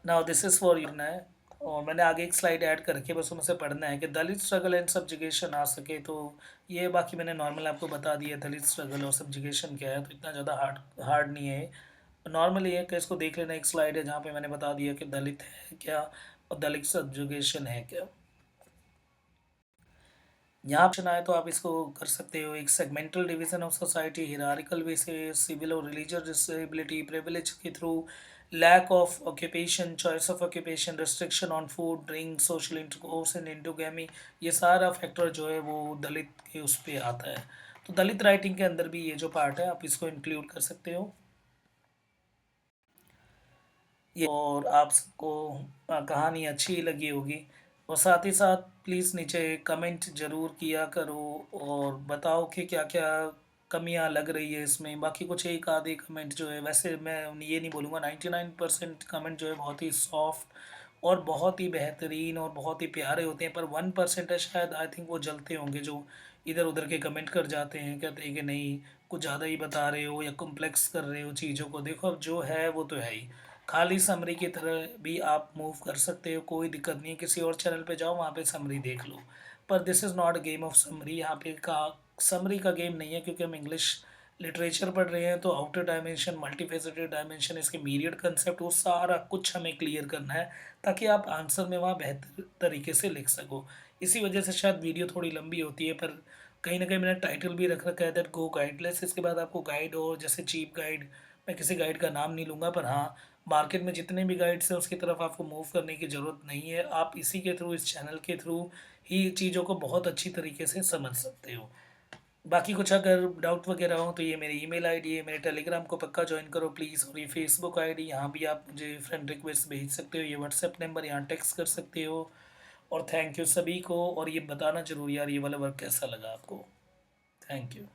Now this is for you है, और मैंने आगे एक स्लाइड ऐड करके बस उनसे पढ़ना है कि दलित स्ट्रगल एंड सब्जुगेशन आ सके, तो ये बाकी मैंने नॉर्मल आपको बता दिया दलित स्ट्रगल और सब्जुगेशन क्या है, तो इतना ज़्यादा हार्ड हार्ड नहीं है। नॉर्मली है कि इसको देख लेना, एक स्लाइड है जहाँ पे मैंने बता दिया कि दलित है क्या और दलित सब्जुगेशन है क्या। यहाँ ऑप्शन आए तो आप इसको कर सकते हो, एक segmental division of society, hierarchical basis, civil और रिलीजियस डिसेबिलिटी, प्रिविलेज के through, lack of occupation, choice of occupation, restriction on food drink, social intercourse and endogamy, ये सारा फैक्टर जो है वो दलित के उस पर आता है। तो दलित राइटिंग के अंदर भी ये जो पार्ट है आप इसको इंक्लूड कर सकते हो। ये और आप सबको कहानी अच्छी लगी होगी, और साथ ही साथ प्लीज़ नीचे कमेंट ज़रूर किया करो और बताओ कि क्या क्या कमियां लग रही है इसमें। बाकी कुछ एक आधे कमेंट जो है, वैसे मैं ये नहीं बोलूँगा, 99% कमेंट जो है बहुत ही सॉफ्ट और बहुत ही बेहतरीन और बहुत ही प्यारे होते हैं, पर 1% है शायद, आई थिंक वो जलते होंगे जो इधर उधर के कमेंट कर जाते हैं, कहते हैं कि नहीं कुछ ज़्यादा ही बता रहे हो या कॉम्प्लेक्स कर रहे हो चीज़ों को। देखो अब जो है वो तो है ही, खाली समरी की तरह भी आप मूव कर सकते हो, कोई दिक्कत नहीं है। किसी और चैनल पे जाओ, वहाँ पे समरी देख लो। पर this is not game of summary, यहाँ पे का समरी का गेम नहीं है, क्योंकि हम इंग्लिश लिटरेचर पढ़ रहे हैं। तो आउटर डायमेंशन, मल्टीफेसेटेड डायमेंशन, इसके मीरियड कंसेप्ट, वो सारा कुछ हमें क्लियर करना है, ताकि आप आंसर में वहाँ बेहतर तरीके से लिख सको। इसी वजह से शायद वीडियो थोड़ी लंबी होती है, पर कहीं ना कहीं मैंने टाइटल भी रख रखा है दैट गो गाइडलेस। इसके बाद आपको गाइड हो, जैसे चीप गाइड, मैं किसी गाइड का नाम नहीं लूँगा, पर हाँ, मार्केट में जितने भी गाइड्स हैं उसकी तरफ आपको मूव करने की ज़रूरत नहीं है। आप इसी के थ्रू, इस चैनल के थ्रू ही चीज़ों को बहुत अच्छी तरीके से समझ सकते हो। बाकी कुछ अगर डाउट वगैरह हो तो ये मेरी ईमेल आईडी है, मेरे टेलीग्राम को पक्का ज्वाइन करो प्लीज़। और ये फेसबुक आईडी, यहाँ भी आप मुझे फ्रेंड रिक्वेस्ट भेज सकते हो। ये व्हाट्सएप नंबर, यहाँ टेक्स्ट कर सकते हो। और थैंक यू सभी को। और ये बताना ज़रूर यार, ये वाला वर्क कैसा लगा आपको। Thank you.